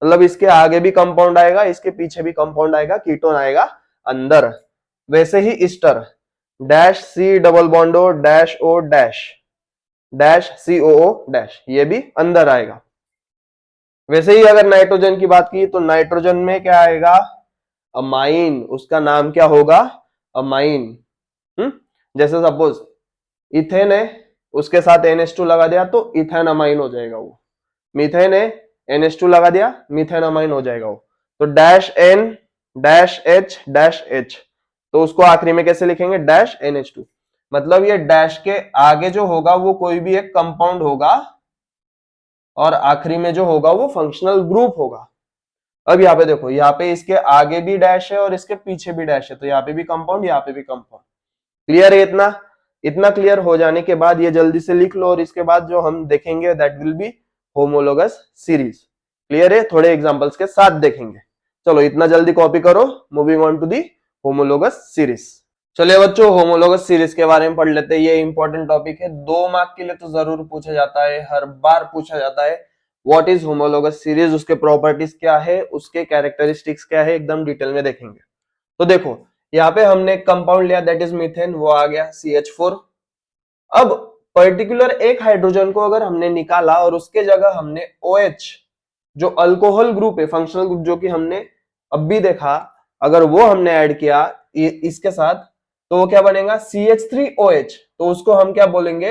मतलब इसके आगे भी कंपाउंड आएगा, इसके पीछे भी कंपाउंड आएगा, कीटोन आएगा अंदर। वैसे ही ester dash C double bond O dash O dash dash COO dash, ये भी अंदर आएगा। वैसे ही अगर नाइट्रोजन की बात की तो नाइट्रोजन में क्या आएगा, अमाइन, उसका नाम क्या होगा, अमाइन। जैसे सपोज इथेन है, उसके साथ NH2 लगा दिया तो इथेन अमाइन हो जाएगा वो। मीथेन है, NH2 लगा दिया, मीथेन अमाइन हो जाएगा वो। तो dash N dash H dash H, तो उसको आखिरी में कैसे लिखेंगे, डैश NH2। मतलब ये डैश के आगे जो होगा वो कोई भी एक कंपाउंड होगा और आखिरी में जो होगा वो फंक्शनल ग्रुप होगा। अब यहाँ पे देखो, यहाँ पे इसके आगे भी डैश है और इसके पीछे भी डैश है, तो यहाँ पे भी कंपाउंड, यहाँ पे भी कंपाउंड। क्लियर है इतना? इतना क्लियर हो जाने के बाद ये जल्दी से लिख लो, और इसके बाद जो हम देखेंगे that will B homologous series. Clear है? थोड़े एग्जांपल्स के साथ देखेंगे। चलो इतना जल्दी कॉपी करो, moving on to the homologous series. चलिए बच्चों, होमोलोगस सीरीज के बारे में पढ़ लेते हैं। ये इंपॉर्टेंट टॉपिक है, 2 मार्क के लिए तो जरूर पूछा जाता है, हर बार पूछा जाता है। व्हाट इज होमोलोगस सीरीज, उसके प्रॉपर्टीज क्या है, उसके कैरेक्टरिस्टिक्स क्या है, एकदम डिटेल में देखेंगे। तो देखो यहाँ पे हमने कंपाउंड लिया दैट इज मीथेन, वो आ गया CH4। अब पर्टिकुलर एक हाइड्रोजन को अगर हमने निकाला और उसके जगह हमने OH, जो अल्कोहल ग्रुप है, फंक्शनल ग्रुप, जो कि हमने अब भी देखा, अगर वो हमने ऐड किया इसके साथ तो वो क्या बनेगा, CH3OH, तो उसको हम क्या बोलेंगे,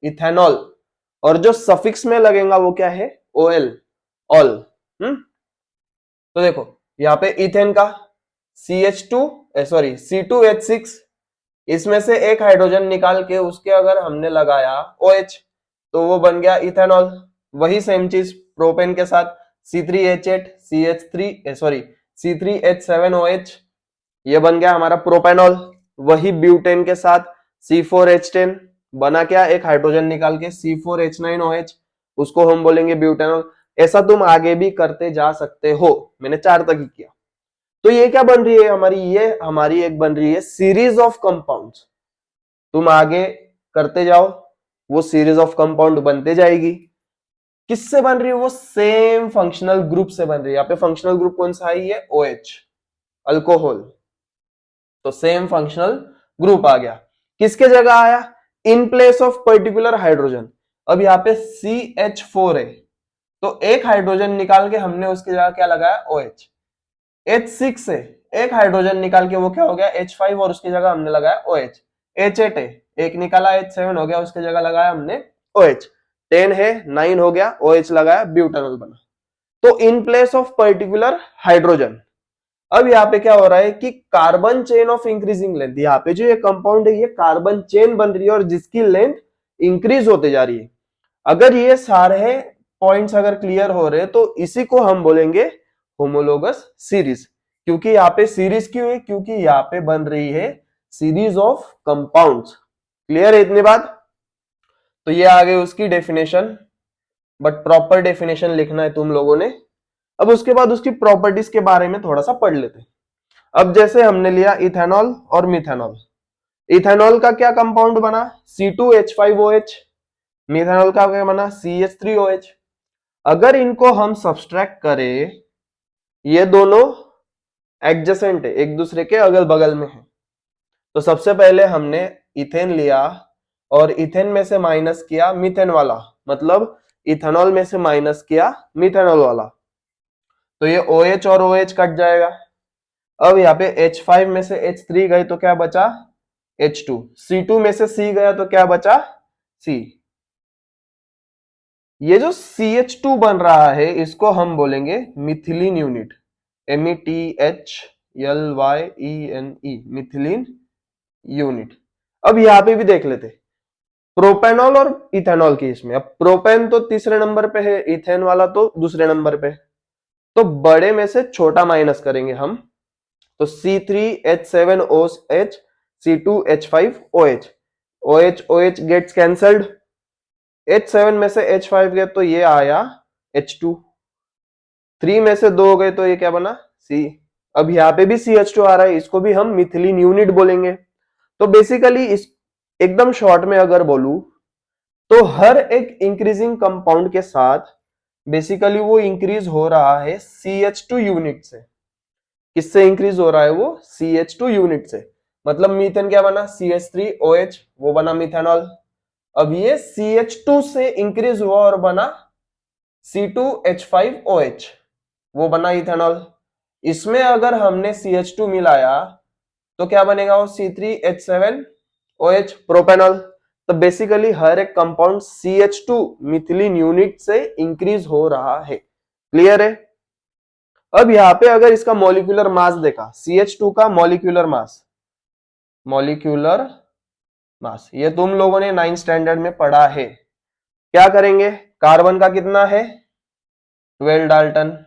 इथेनॉल। और जो सफिक्स में लगेगा वो क्या है, OL, ऑल। तो देखो यहाँ पे इथेन का C2H6, इसमें से एक हाइड्रोजन निकाल के उसके अगर हमने लगाया OH तो वो बन गया इथेनॉल। वही सेम चीज प्रोपेन के साथ C3H7OH, ये बन गया हमारा प्रोपेनॉल। वही ब्यूटेन के साथ C4H10, बना क्या, एक हाइड्रोजन निकाल के C4H9OH, उसको हम बोलेंगे ब्यूटेनॉल। ऐसा तुम आगे भी करते जा सकते हो, मैंने 4 तक ही किया। तो ये क्या बन रही है हमारी, ये हमारी एक बन रही है सीरीज ऑफ कंपाउंड्स। तुम आगे करते जाओ, वो सीरीज ऑफ कंपाउंड बनते जाएगी। किससे बन रही है, वो सेम फंक्शनल ग्रुप से बन रही है। यहाँ पे फंक्शनल ग्रुप कौन सा है, ये OH, अल्कोहल। तो सेम फंक्शनल ग्रुप आ गया। किसके जगह आया, in place of particular hydrogen. अब यहाँ पे CH4 है, तो एक हाइड्रोजन निकाल के हमने उसकी जगह क्या लगाया, OH। H6 है, एक हाइड्रोजन निकाल के वो क्या हो गया, H5, और उसकी जगह हमने लगाया OH। H8 है, एक निकाला, H7 हो गया, उसकी जगह लगाया हमने OH। 10 है, 9 हो गया, OH लगाया, ब्यूटेनॉल बना। तो in place of particular hydrogen. अब यहाँ पे क्या हो रहा है कि carbon chain of increasing length, यहाँ पे जो ये कंपाउंड है ये कार्बन चेन बन रही है और जिसकी लेंथ इंक्रीज होते जा रही है। अगर ये सारे पॉइंट्स अगर क्लियर हो रहे तो इसी को हम बोलेंगे होमोलोगस सीरीज। क्योंकि यहाँ पे सीरीज क्यों है, क्योंकि यहाँ पे बन रही है सीरीज ऑफ कंपाउंड्स। क्लियर है इतनी बात? तो ये आ गई उसकी डेफिनेशन, बट प्रॉपर डेफिनेशन लिखना है तुम लोगों ने। अब उसके बाद उसकी प्रॉपर्टीज के बारे में थोड़ा सा पढ़ लेते हैं। अब जैसे हमने लिया इथेनॉल और मिथेनॉल। इथेनॉल का क्या कंपाउंड बना, C2H5OH। मिथेनॉल का क्या बना, CH3OH। अगर इनको हम सब्सट्रैक्ट करें, ये दोनों एडजेसेंट है, एक दूसरे के अगल बगल में है। तो सबसे पहले हमने इथेन लिया और इथेन में से माइनस किया मीथेन वाला, मतलब इथेनॉल में से माइनस किया मिथेनॉल वाला, तो ये OH और OH कट जाएगा। अब यहाँ पे H5 में से H3 गई तो क्या बचा, H2, C2 में से C गया तो क्या बचा C। ये जो CH2 बन रहा है इसको हम बोलेंगे methylene unit, METHLYENE, methylene unit. अब यहां पे भी देख लेते प्रोपेनॉल और इथेनॉल की इसमें। अब प्रोपेन तो तीसरे नंबर पे है, इथेन वाला तो दूसरे नंबर पे, तो बड़े में से छोटा माइनस करेंगे हम, तो C3H7OH, C2H5OH, OH OH gets cancelled, H7 में से H5 गए तो ये आया H2, 3 में से 2 गए तो ये क्या बना C। अब यहाँ पे भी CH2 आ रहा है, इसको भी हम मिथिलीन यूनिट बोलेंगे। तो बेसिकली इस एकदम शॉर्ट में अगर बोलूं तो हर एक इंक्रीजिंग कंपाउंड के साथ बेसिकली वो इंक्रीज हो रहा है CH2 यूनिट से। किससे इंक्रीज हो रहा है वो? CH2 यूनिट से। मतलब मीथेन क्या बना CH3OH, वो बना मिथेनॉल। अब ये CH2 से इंक्रीज हुआ और बना C2H5OH, वो बना इथेनॉल। इसमें अगर हमने CH2 मिलाया तो क्या बनेगा? वो C3H7OH, प्रोपेनॉल। तो बेसिकली हर एक कंपाउंड CH2 मिथिलीन यूनिट से इंक्रीज हो रहा है। क्लियर है? अब यहां पे अगर इसका मॉलिक्यूलर मास देखा, CH2 का मॉलिक्यूलर मास, ये तुम लोगों ने 9th स्टैंडर्ड में पढ़ा है। क्या करेंगे? कार्बन का कितना है? 12 डाल्टन।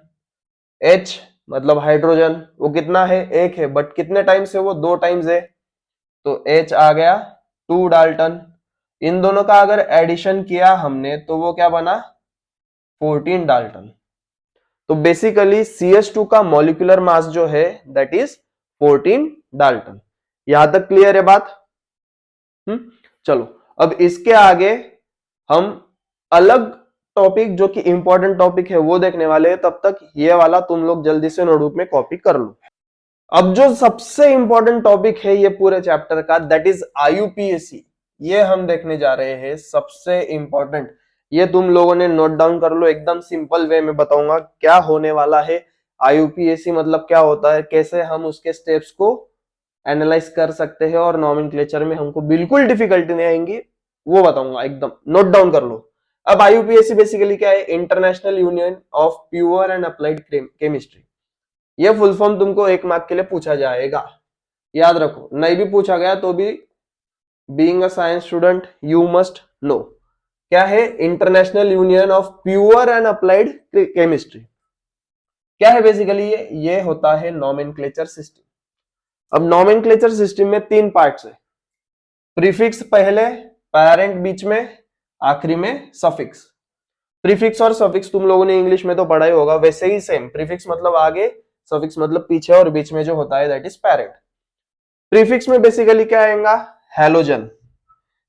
H मतलब हाइड्रोजन, वो कितना है? 1 है, बट कितने टाइम्स है वो? 2 टाइम्स है, तो H आ गया 2 डाल्टन। इन दोनों का अगर एडिशन किया हमने तो वो क्या बना? 14 डाल्टन। तो बेसिकली CH2 का मॉलिक्यूलर मास जो है दैट इज 14 डाल्टन। यहां तक क्लियर है बात? चलो अब इसके आगे हम अलग टॉपिक जो कि इंपॉर्टेंट टॉपिक है वो देखने वाले हैं। तब तक ये वाला तुम लोग जल्दी से नोटबुक में कॉपी कर लो। अब जो सबसे इंपॉर्टेंट टॉपिक है ये पूरे चैप्टर का, दैट इज IUPAC, ये हम देखने जा रहे हैं। सबसे इंपॉर्टेंट, ये तुम लोगों ने नोट डाउन कर लो। एकदम सिंपल वे में बताऊंगा क्या होने वाला है। IUPAC मतलब क्या होता है, कैसे हम उसके स्टेप्स को एनालाइज कर सकते हैं और नॉमेनक्लेचर में हमको बिल्कुल डिफिकल्टी नहीं आएंगी, वो बताऊंगा। एकदम नोट डाउन कर लो। अब IUPAC बेसिकली क्या है? International union of pure and applied chemistry. ये फुल फॉर्म तुमको 1 मार्क के लिए पूछा जाएगा, याद रखो। नहीं भी पूछा गया तो भी being a science student you must know क्या है international union of pure and applied chemistry. क्या है बेसिकली? ये होता है नॉमेनक्लेचर सिस्टम। अब नॉमेनक्लेचर सिस्टम में 3 पार्ट्स है। प्रीफिक्स पहले, पेरेंट बीच में, आखिरी में सफिक्स। प्रीफिक्स और सफिक्स तुम लोगों ने इंग्लिश में तो पढ़ा ही होगा, वैसे ही सेम। प्रीफिक्स मतलब आगे, सफिक्स मतलब पीछे, और बीच में जो होता है दैट इज पेरेंट। प्रीफिक्स में बेसिकली क्या आएगा? हैलोजन।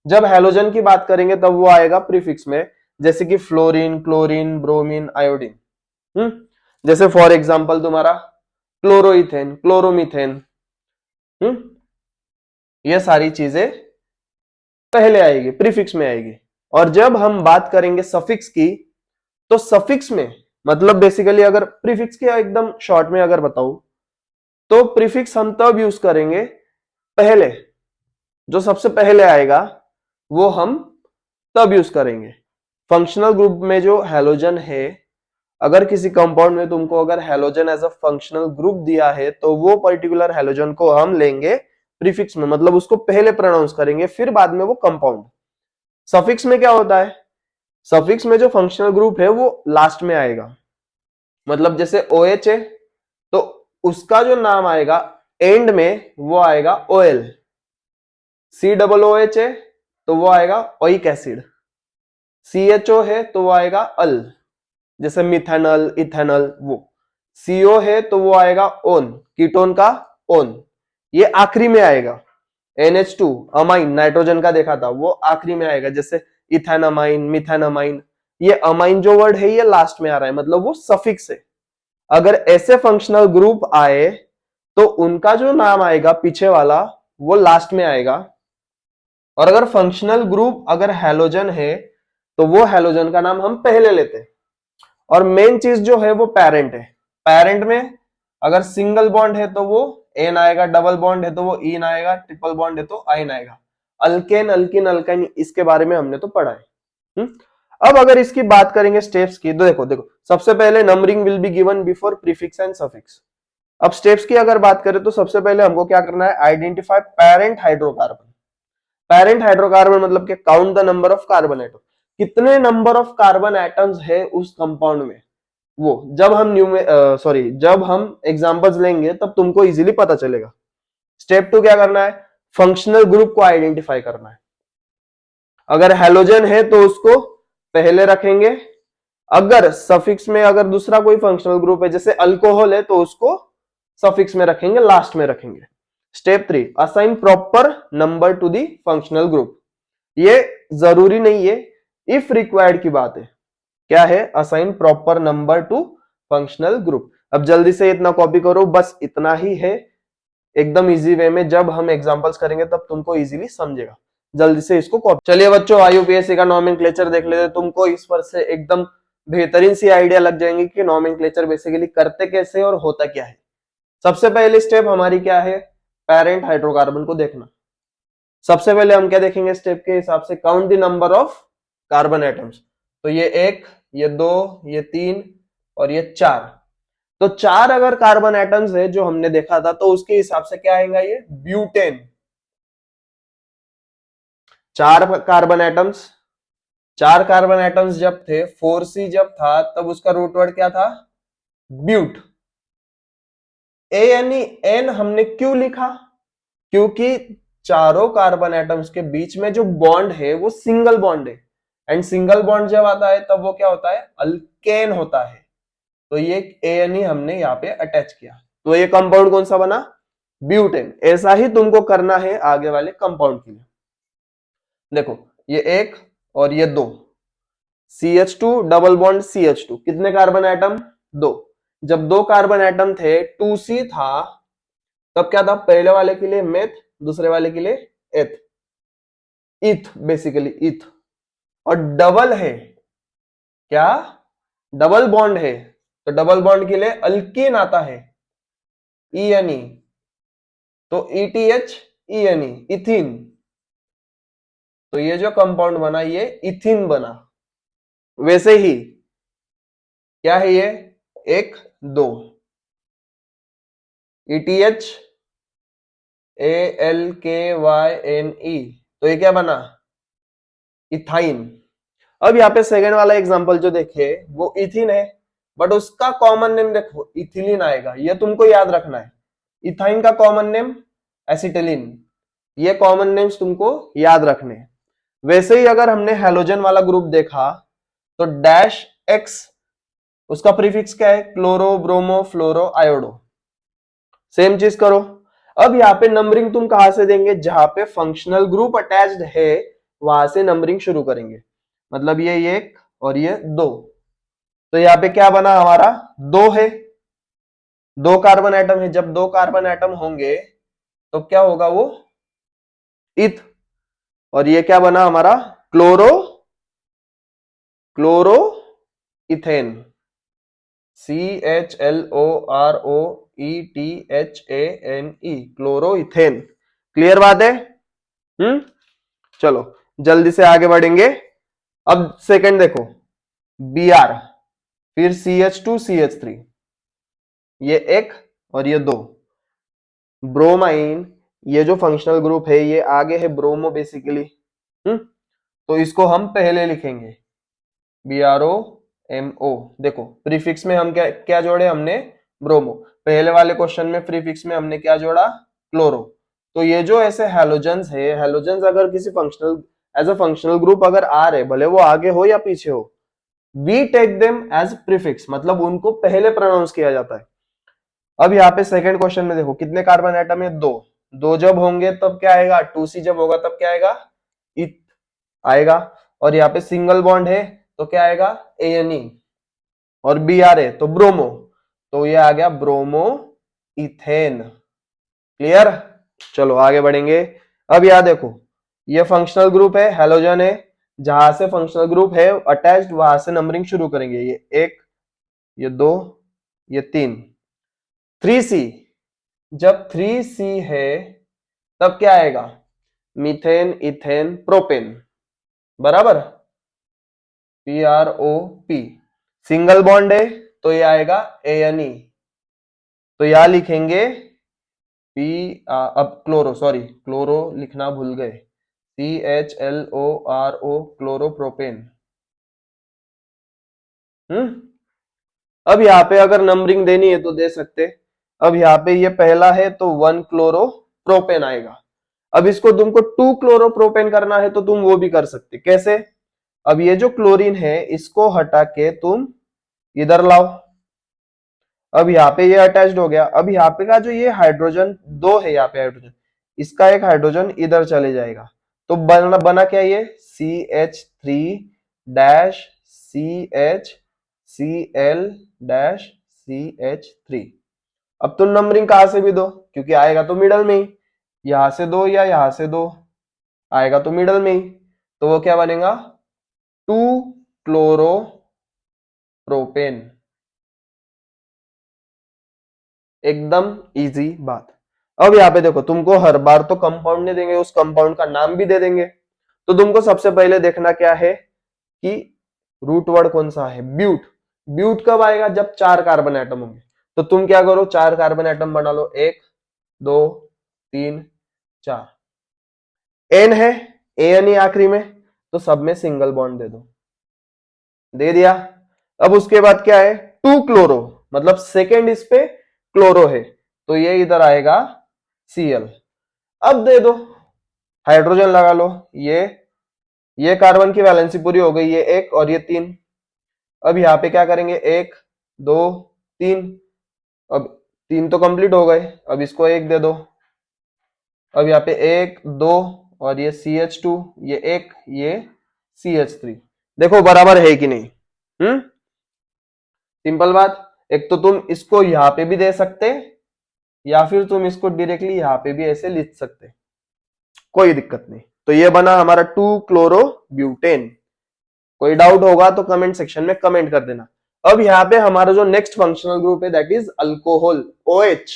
जब हैलोजन की बात करेंगे तब वो आएगा प्रीफिक्स में, जैसे कि फ्लोरीन, क्लोरीन, ब्रोमीन, आयोडीन। जैसे फॉर एग्जांपल तुम्हारा क्लोरोइथेन, क्लोरोमीथेन, ये सारी चीजें पहले आएगी, प्रीफिक्स में आएगी। और जब हम बात करेंगे सफिक्स की, तो सफिक्स में मतलब बेसिकली अगर प्रीफिक्स के एकदम शॉर्ट में अगर बताऊं तो प्रीफिक्स हम तब यूज करेंगे पहले, जो सबसे पहले आएगा वो हम तब यूज करेंगे। फंक्शनल ग्रुप में जो हैलोजन है, अगर किसी कंपाउंड में तुमको अगर halogen as a functional group दिया है तो वो पर्टिकुलर हैलोजन को हम लेंगे प्रीफिक्स में, मतलब उसको पहले प्रोनाउंस करेंगे, फिर बाद में वो कंपाउंड। सफिक्स में क्या होता है? सफिक्स में जो फंक्शनल ग्रुप है वो लास्ट में आएगा। मतलब जैसे OH है तो उसका जो नाम आएगा एंड में वो आएगा OL। COOH है तो वो आएगा ओइक एसिड। CHO है तो वो आएगा अल, जैसे मिथेनॉल, इथेनॉल। वो CO है तो वो आएगा ओन, कीटोन का ओन, ये आखिरी में आएगा। NH2 अमाइन, नाइट्रोजन का देखा था, वो आखिरी में आएगा, जैसे इथेनमाइन, मिथेनमाइन। ये अमाइन जो वर्ड है ये लास्ट में आ रहा है, मतलब वो सफिक्स है। अगर ऐसे फंक्शनल ग्रुप आए तो उनका जो नाम आएगा पीछे वाला वो लास्ट में आएगा। और अगर फंक्शनल ग्रुप अगर हैलोजन है तो वो हैलोजन का नाम हम पहले लेते हैं। और मेन चीज जो है वो पेरेंट है। पेरेंट में अगर सिंगल बॉन्ड है तो वो एन आएगा, डबल बॉन्ड है तो वो इन आएगा, ट्रिपल बॉन्ड है तो आइन आएगा। अल्केन, अल्किन, अल्काइन, इसके बारे में हमने तो पढ़ा है। अब अगर इसकी बात करेंगे स्टेप्स की, तो देखो देखो सबसे पहले numbering will be given before prefix and suffix. अब स्टेप्स की अगर बात करें तो सबसे पहले हमको क्या करना है, identify parent hydrocarbon. Parent hydrocarbon मतलब कि count the number of carbon atom, कितने नंबर ऑफ कार्बन एटम्स है उस कंपाउंड में। वो जब हम जब हम एग्जांपल्स लेंगे तब तुमको इजीली पता चलेगा। स्टेप 2 क्या करना है, फंक्शनल ग्रुप को आइडेंटिफाई करना है। अगर हेलोजन है तो उसको पहले रखेंगे, अगर सफिक्स में अगर दूसरा कोई फंक्शनल ग्रुप है जैसे अल्कोहल है तो उसको सफिक्स में रखेंगे, लास्ट में रखेंगे। Step 3, assign proper number to the functional group. ये जरूरी नहीं है, इफ रिक्वायर्ड की बात है। क्या है, assign proper number to functional group. अब जल्दी से इतना कॉपी करो, बस इतना ही है, एकदम इजी वे में जब हम एग्जांपल्स करेंगे तब तुमको इजीली समझेगा। जल्दी से इसको कॉपी। चलिए बच्चों, आईयूपीएससी का नॉमेनक्लेचर देख लेते, तुमको इस पर से एकदम बेहतरीन सी आइडिया लग जाएंगी कि नॉमेनक्लेचर बेसिकली करते कैसे और होता क्या है। सबसे पहली स्टेप हमारी क्या है, पेरेंट हाइड्रोकार्बन को देखना। सबसे पहले हम क्या देखेंगे स्टेप के हिसाब से, count the number of carbon atoms. तो ये 1, ये 2, ये 3 और ये 4। तो 4 अगर कार्बन एटम्स है जो हमने देखा था तो उसके हिसाब से क्या आएगा, ये butane. 4 carbon atoms, 4 carbon atoms जब थे, 4C जब था तब उसका रूट वर्ड क्या था, ब्यूट। एन हमने क्यों लिखा, क्योंकि चारों कार्बन एटम्स के बीच में जो बॉन्ड है वो सिंगल बॉन्ड है, एंड सिंगल बॉन्ड जब आता है तब वो क्या होता है, अल्केन होता है। तो ये एन हमने यहाँ पे अटैच किया, तो ये कंपाउंड कौन सा बना, ब्यूटेन। ऐसा ही तुमको करना है आगे वाले कंपाउंड के लिए। देखो ये 1 और ये 2, CH2 डबल बॉन्ड CH2, कितने कार्बन एटम, 2। जब 2 कार्बन एटम थे, 2C था, तब क्या था, पहले वाले के लिए मेथ, दूसरे वाले के लिए एथ, इथ बेसिकली इथ। और डबल है क्या, डबल बॉन्ड है, तो डबल बॉन्ड के लिए अल्कीन आता है, ENE, तो ETH ENE, इथिन। तो ये जो कंपाउंड बना ये इथिन बना। वैसे ही क्या है ये, 1 2, ETH ALKYNE, तो ये क्या बना, इथाइन। अब यहाँ पे सेकेंड वाला एग्जांपल जो देखे वो इथिन है, बट उसका कॉमन नेम देखो इथिलीन आएगा, ये तुमको याद रखना है। इथाइन का कॉमन नेम एसिटिलीन, ये कॉमन नेम्स तुमको याद रखने हैं। वैसे ही अगर हमने हेलोजन वाला ग्रुप देखा तो डैश एक्स, उसका प्रीफिक्स क्या है, क्लोरो, ब्रोमो, फ्लोरो, आयोडो। सेम चीज करो। अब यहाँ पे नंबरिंग तुम कहां से देंगे, जहां पे फंक्शनल ग्रुप अटैच्ड है वहां से नंबरिंग शुरू करेंगे। मतलब ये 1 और ये 2, तो यहाँ पे क्या बना हमारा, 2 है, 2 कार्बन एटम है। जब 2 कार्बन एटम होंगे तो क्या होगा, वो इथ। और ये क्या बना हमारा, chloro, chloro ethane, CHLOROETHANE, chloro ethane. Clear बात है। चलो जल्दी से आगे बढ़ेंगे। अब सेकंड देखो, Br, फिर CH2 CH3, ये 1 और ये 2, ब्रोमाइन। ये जो फंक्शनल ग्रुप है ये आगे है ब्रोमो बेसिकली, तो इसको हम पहले लिखेंगे BROMO। देखो प्रीफिक्स में हम क्या क्या जोड़े, हमने ब्रोमो। पहले वाले क्वेश्चन में प्रीफिक्स में हमने क्या जोड़ा, क्लोरो। तो ये जो ऐसे हेलोजेंस है, हेलोजेंस अगर किसी functional as a functional group अगर आ रहे, भले वो आगे हो या पीछे हो, we take them as prefix, मतलब उनको पहले प्रोनाउंस किया जाता है। अब यहाँ पे सेकंड क्वेश्चन में देखो कितने कार्बन एटम है, 2। 2 जब होंगे तब क्या आएगा, 2C जब होगा तब क्या आएगा, इथ आएगा। और यहाँ पे सिंगल बॉन्ड है तो क्या आएगा, ANE, और Br है तो ब्रोमो, तो ये आ गया ब्रोमो इथेन। क्लियर। चलो आगे बढ़ेंगे। अब यहाँ देखो ये फंक्शनल ग्रुप है, हेलोजन है, जहां से फंक्शनल ग्रुप है अटैच्ड वहां से नंबरिंग शुरू करेंगे। ये 1, ये 2, ये 3, 3C, जब 3C है तब क्या आएगा, मीथेन, इथेन, प्रोपेन, बराबर, PROP। सिंगल बॉन्ड है तो ये आएगा ANE, तो यहां लिखेंगे पी, अब क्लोरो, सॉरी क्लोरो लिखना भूल गए, CHLORO, क्लोरोप्रोपेन। अब यहाँ पे अगर नंबरिंग देनी है तो दे सकते। अब यहाँ पे ये पहला है तो 1 क्लोरोप्रोपेन आएगा। अब इसको तुमको 2 क्लोरोप्रोपेन करना है तो तुम वो भी कर सकते। कैसे, अब ये जो क्लोरीन है इसको हटा के तुम इधर लाओ। अब यहाँ पे ये अटैच्ड हो गया। अब यहाँ पे का जो ये हाइड्रोजन 2 है, यहाँ पे हाइड्रोजन, इसका एक हाइड्रोजन इधर चले जाएगा। तो बना क्या ये, CH3 dash CH Cl dash CH3। अब तुम नंबरिंग कहां से भी दो, क्योंकि आएगा तो मिडल में ही, यहां से दो या यहां से दो, आएगा तो मिडल में ही, तो वो क्या बनेगा, 2 क्लोरोप्रोपेन। एकदम इजी बात। अब यहाँ पे देखो, तुमको हर बार तो कंपाउंड नहीं देंगे, उस कंपाउंड का नाम भी दे देंगे। तो तुमको सबसे पहले देखना क्या है कि रूट वर्ड कौन सा है, ब्यूट। ब्यूट कब आएगा, जब 4 कार्बन एटम होंगे। तो तुम क्या करो, 4 कार्बन एटम बना लो, 1 2 3 4। एन है, एन ही आखिरी में, तो सब में सिंगल बॉन्ड दे दो, दे दिया। अब उसके बाद क्या है, 2 क्लोरो, मतलब सेकेंड इस पे क्लोरो है, तो ये इधर आएगा Cl। अब दे दो, हाइड्रोजन लगा लो, ये कार्बन की वैलेंसी पूरी हो गई, ये 1 और ये 3। अब यहाँ पे क्या करेंगे, 1 2 3, अब 3 तो कंप्लीट हो गए, अब इसको 1 दे दो। अब यहाँ पे 1 2 और ये CH2, ये 1 ये CH3, देखो बराबर है कि नहीं। सिंपल बात। एक तो तुम इसको यहाँ पे भी दे सकते, या फिर तुम इसको डायरेक्टली यहाँ पे भी ऐसे लिख सकते, कोई दिक्कत नहीं। तो ये बना हमारा 2 क्लोरो ब्यूटेन। कोई डाउट होगा तो कमेंट सेक्शन में कमेंट कर देना। अब यहाँ पे हमारा जो नेक्स्ट फंक्शनल ग्रुप है that is alcohol, OH।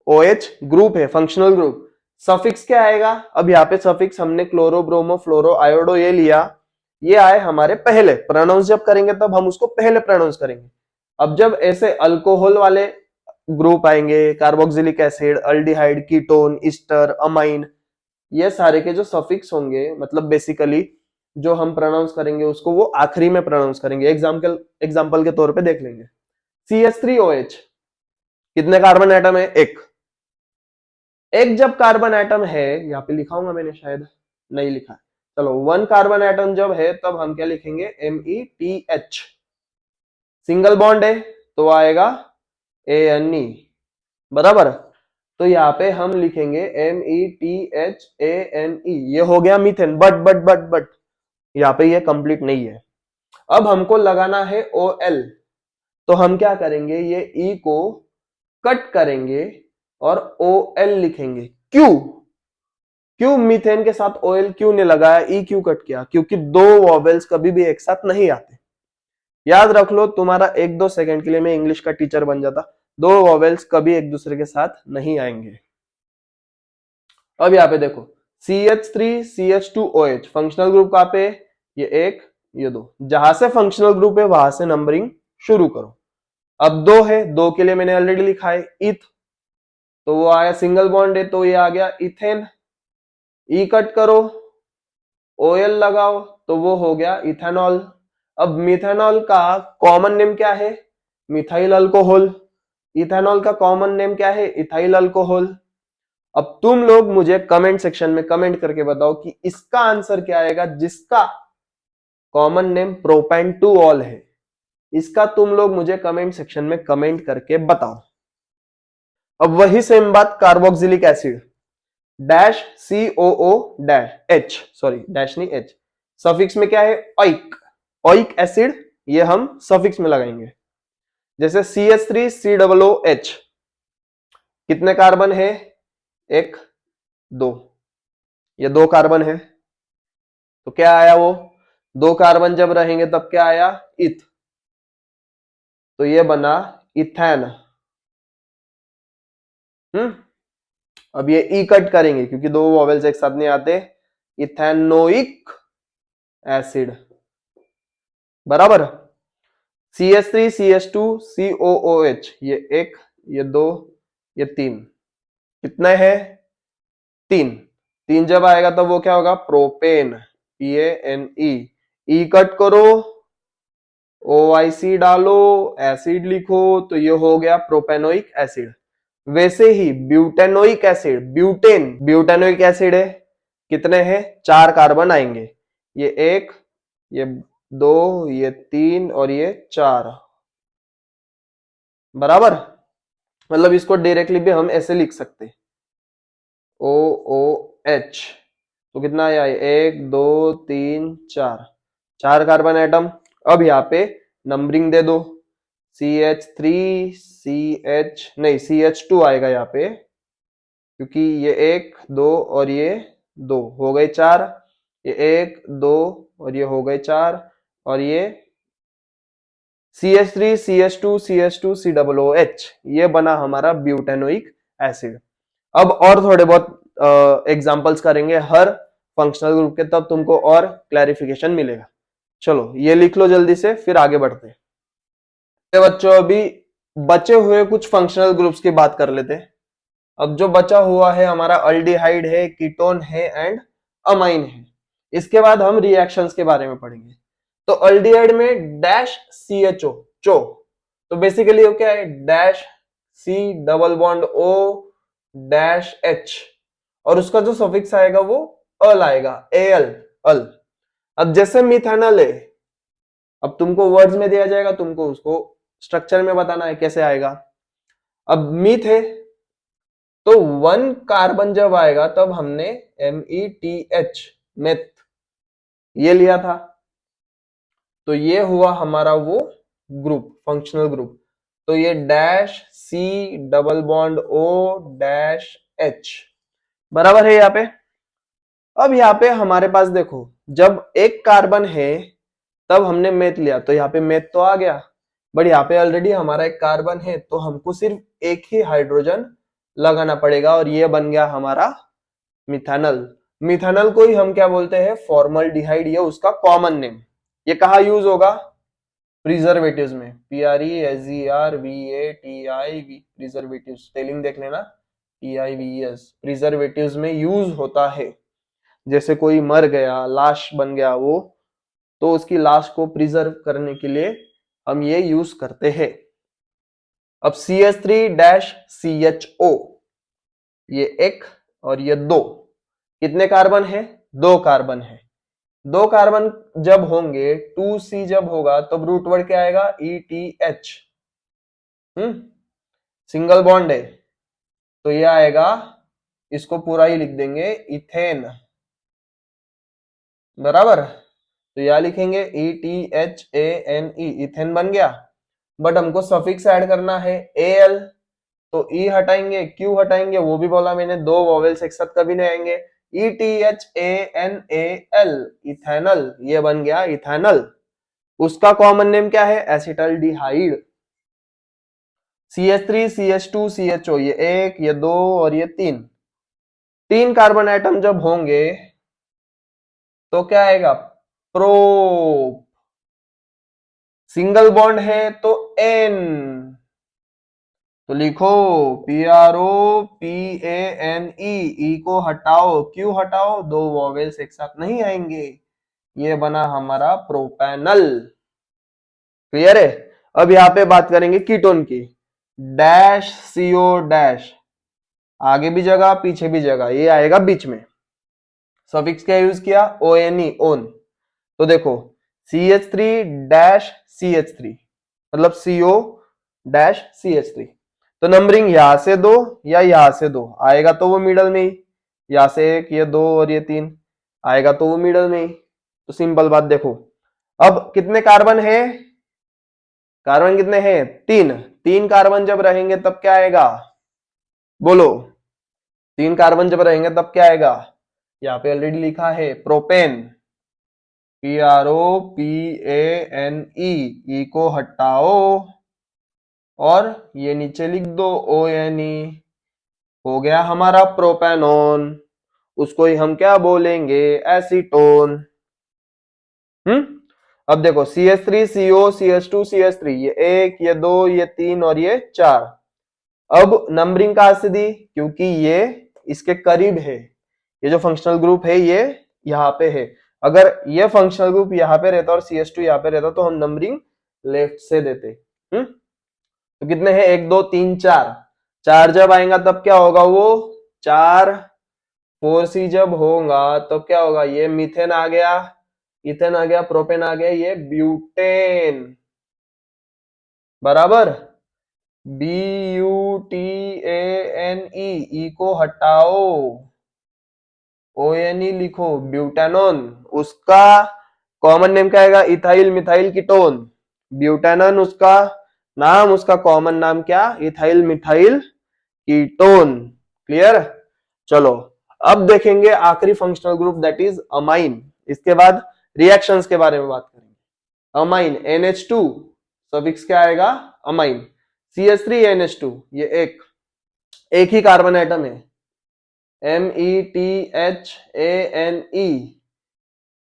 OH group है, फंक्शनल ग्रुप। सफिक्स क्या आएगा, अब यहाँ पे सफिक्स हमने क्लोरो, ब्रोमो, फ्लोरो, आयोडो ये लिया, ये आए हमारे पहले। प्रोनाउंस जब करेंगे तब हम उसको पहले प्रोनाउंस करेंगे। अब जब ऐसे अल्कोहल वाले ग्रुप आएंगे, carboxylic acid, aldehyde, ketone, Easter, amine, ये सारे के जो सफिक्स होंगे, मतलब बेसिकली जो हम प्रोनाउंस करेंगे उसको वो आखिरी में प्रोनाउंस करेंगे। एग्जाम्पल के तौर पे देख लेंगे, CH3OH, कितने कार्बन एटम है, एक जब कार्बन एटम है, यहाँ पे लिखाऊंगा मैंने, शायद नहीं लिखा है, चलो 1 कार्बन एटम जब है तब हम क्या लिखेंगे, METH। सिंगल बॉन्ड है तो आएगा ANE, बराबर। तो यहाँ पे हम लिखेंगे METHANE, ये हो गया मीथेन। बट यहाँ पे ये कंप्लीट नहीं है। अब हमको लगाना है OL, तो हम क्या करेंगे, ये E को कट करेंगे और OL लिखेंगे। क्यों मीथेन के साथ OL क्यों नहीं लगाया, E क्यों कट किया, क्योंकि दो वॉवेल्स कभी भी एक साथ नहीं आते। याद रख लो, तुम्हारा 1-2 सेकंड के लिए मैं इंग्लिश का टीचर बन जाता, दो वॉवेल्स कभी एक दूसरे के साथ नहीं आएंगे। अब यहाँ पे देखो, CH3CH2OH फंक्शनल ग्रुप कहां पे, ये 1 ये 2, जहां से फंक्शनल ग्रुप है वहां से नंबरिंग शुरू करो। अब 2 है, 2 के लिए मैंने ऑलरेडी लिखा है इथ, तो वो आया सिंगल बॉन्ड है तो ये आ गया इथेन। ई कट करो, OL लगाओ, तो वो हो गया इथेनॉल। अब मिथेनॉल का कॉमन नेम क्या है, मिथाइल अल्कोहल। इथेनॉल का कॉमन नेम क्या है, इथाइल अल्कोहल। अब तुम लोग मुझे कमेंट सेक्शन में कमेंट करके बताओ कि इसका आंसर क्या आएगा, जिसका common name propane two all है। इसका तुम लोग मुझे कमेंट सेक्शन में कमेंट करके बताओ। अब वही सेम बात carboxylic acid, dash COO dash H, sorry dash नहीं H, सफिक्स में क्या है, ओइक एसिड, ये हम सफिक्स में लगाएंगे। जैसे CH3COOH, कितने कार्बन है, 1 2, ये 2 कार्बन है, तो क्या आया, वो 2 कार्बन जब रहेंगे तब क्या आया, इथ, तो ये बना इथेन। अब ये ई कट करेंगे क्योंकि दो वॉवेल्स एक साथ नहीं आते। इथेनोइक एसिड, बराबर। CH3 CH2 COOH, ये एक, ये दो, ये तीन, कितने हैं? तीन। तीन जब आएगा तब वो क्या होगा? Propane, PANE। ई कट करो, OIC डालो, एसिड लिखो, तो ये हो गया प्रोपेनोइक एसिड। वैसे ही ब्यूटेनोइक एसिड, ब्यूटेनोइक एसिड है, कितने हैं? 4 कार्बन आएंगे, ये एक, ये दो, ये तीन और ये 4, बराबर। मतलब इसको डायरेक्टली भी हम ऐसे लिख सकते, OOH। तो कितना आया? 1 2 3 4, 4 कार्बन एटम। अब यहाँ पे नंबरिंग दे दो, CH3 CH नहीं CH2 आएगा यहाँ पे, क्योंकि ये एक दो और ये दो हो गए 4, ये एक दो और ये हो गए 4, और ये CH3 CH2 CH2 COOH, ये बना हमारा ब्यूटेनोइक एसिड। अब और थोड़े बहुत एग्जांपल्स करेंगे हर फंक्शनल ग्रुप के, तब तुमको और क्लैरिफिकेशन मिलेगा। चलो ये लिख लो जल्दी से, फिर आगे बढ़ते हैं। बच्चों अभी बचे हुए कुछ फंक्शनल ग्रुप्स की बात कर लेते हैं। अब जो बचा हुआ है हमारा अल्डिहाइड है, कीटोन है एंड अमाइन है। इसके बाद हम रिएक्शंस के बारे में पढ़ेंगे। तो अल्डिहाइड में डैश CHO, चो, तो बेसिकली वो क्या है? Dash C double bond O dash H, और उसका जो सफिक्स आएगा वो अल आएगा, AL, अल। अब जैसे मिथेनॉल है, अब तुमको वर्ड्स में दिया जाएगा, तुमको उसको स्ट्रक्चर में बताना है कैसे आएगा। अब मीथ है, तो 1 कार्बन जब आएगा तब हमने METH, मेथ, ये लिया था। तो ये हुआ हमारा वो ग्रुप, फंक्शनल ग्रुप। तो ये dash C double bond O dash H, बराबर है यहाँ पे। अब यहाँ पे हमारे पास देखो, जब एक कार्बन है तब हमने मेथ लिया, तो यहाँ पे मेथ तो आ गया, बट यहाँ पे ऑलरेडी हमारा एक कार्बन है, तो हमको सिर्फ एक ही हाइड्रोजन लगाना पड़ेगा, और ये बन गया हमारा मिथेनॉल। मिथेनॉल को ही हम क्या बोलते हैं? फॉर्मल्डिहाइड, ये उसका कॉमन नेम। ये कहाँ यूज होगा? प्रिजर्वेटिव्स में, PRESERVATIV, प्रिजर्वेटिव्स, स्पेलिंग देख लेना, TIVES, प्रिजर्वेटिव्स में यूज होता है। जैसे कोई मर गया, लाश बन गया वो, तो उसकी लाश को प्रिजर्व करने के लिए हम ये यूज करते हैं। अब CH3-CHO, ये एक और ये दो, कितने कार्बन है? 2 कार्बन है। 2 कार्बन जब होंगे, 2C जब होगा, तब रूट वर्ड क्या आएगा? ETH। सिंगल बॉन्ड है, तो ये आएगा, इसको पूरा ही लिख देंगे, इथेन, बराबर। तो यह लिखेंगे ETHANE, इथेन बन गया। बट हमको सफिक्स ऐड करना है AL, तो E हटाएंगे, Q हटाएंगे, वो भी बोला मैंने, दो वॉवेल्स एक साथ कभी नहीं आएंगे। ETHANAL, इथेनॉल, ये बन गया इथेनॉल। उसका कॉमन नेम क्या है? एसिटाल्डिहाइड। CH3 CH2 CHO, ये एक, ये दो और ये तीन, 3 कार्बन एटम जब होंगे तो क्या आएगा? प्रोप। सिंगल बॉन्ड है तो N, तो लिखो PROPANE, ई को हटाओ, क्यों हटाओ? दो वॉवेल्स एक साथ नहीं आएंगे, ये बना हमारा प्रोपेनल। क्लियर है? अब यहाँ पे बात करेंगे कीटोन की। डैश CO डैश, आगे भी जगह पीछे भी जगह, ये आएगा बीच में। सफिक्स क्या यूज किया? ONE, own. तो देखो CH3-CH3, मतलब CO डैश CH3, तो नंबरिंग यहां से दो या यहां से दो आएगा, तो वो मिडल में ही, यहां से एक, ये दो और ये तीन आएगा, तो वो मिडल में ही। तो सिंपल बात देखो, अब कितने कार्बन है? कार्बन कितने हैं? 3। 3 कार्बन जब रहेंगे तब क्या आएगा? बोलो, 3 कार्बन जब रहेंगे तब क्या आएगा? यहाँ पे ऑलरेडी लिखा है प्रोपेन, PROPANE, ई को हटाओ और ये नीचे लिख दो ONE, हो गया हमारा प्रोपेनॉन, उसको ही हम क्या बोलेंगे, एसीटोन। अब देखो CH3 CO CH2 CH3, ये 1 ये 2 ये 3 और ये 4। अब नंबरिंग कहां से दी, क्योंकि ये इसके करीब है, ये जो फंक्शनल ग्रुप है ये यहाँ पे है। अगर ये फंक्शनल ग्रुप यहाँ पे रहता और CH2 यहाँ पे रहता तो हम नंबरिंग लेफ्ट से देते। तो कितने हैं, 1 2 3 4। 4 जब आएगा तब क्या होगा, वो 4 4C जब होगा तो क्या होगा, ये मीथेन आ गया, इथेन आ गया, प्रोपेन आ गया, ये ब्यूटेन। बराबर, BUTANE, ई को हटाओ, ONE लिखो, ब्यूटेनॉन। उसका कॉमन नेम क्या आएगा, इथाइल मिथाइल कीटोन। ब्यूटेनॉन उसका नाम, उसका कॉमन नाम क्या, इथाइल मिथाइल कीटोन। क्लियर। चलो अब देखेंगे आखिरी functional group that is amine. इसके बाद रिएक्शंस के बारे में बात करेंगे। अमाइन NH2 सफिक्स क्या आएगा, अमाइन। CH3NH2, ये एक ही कार्बन एटम है, METHANE,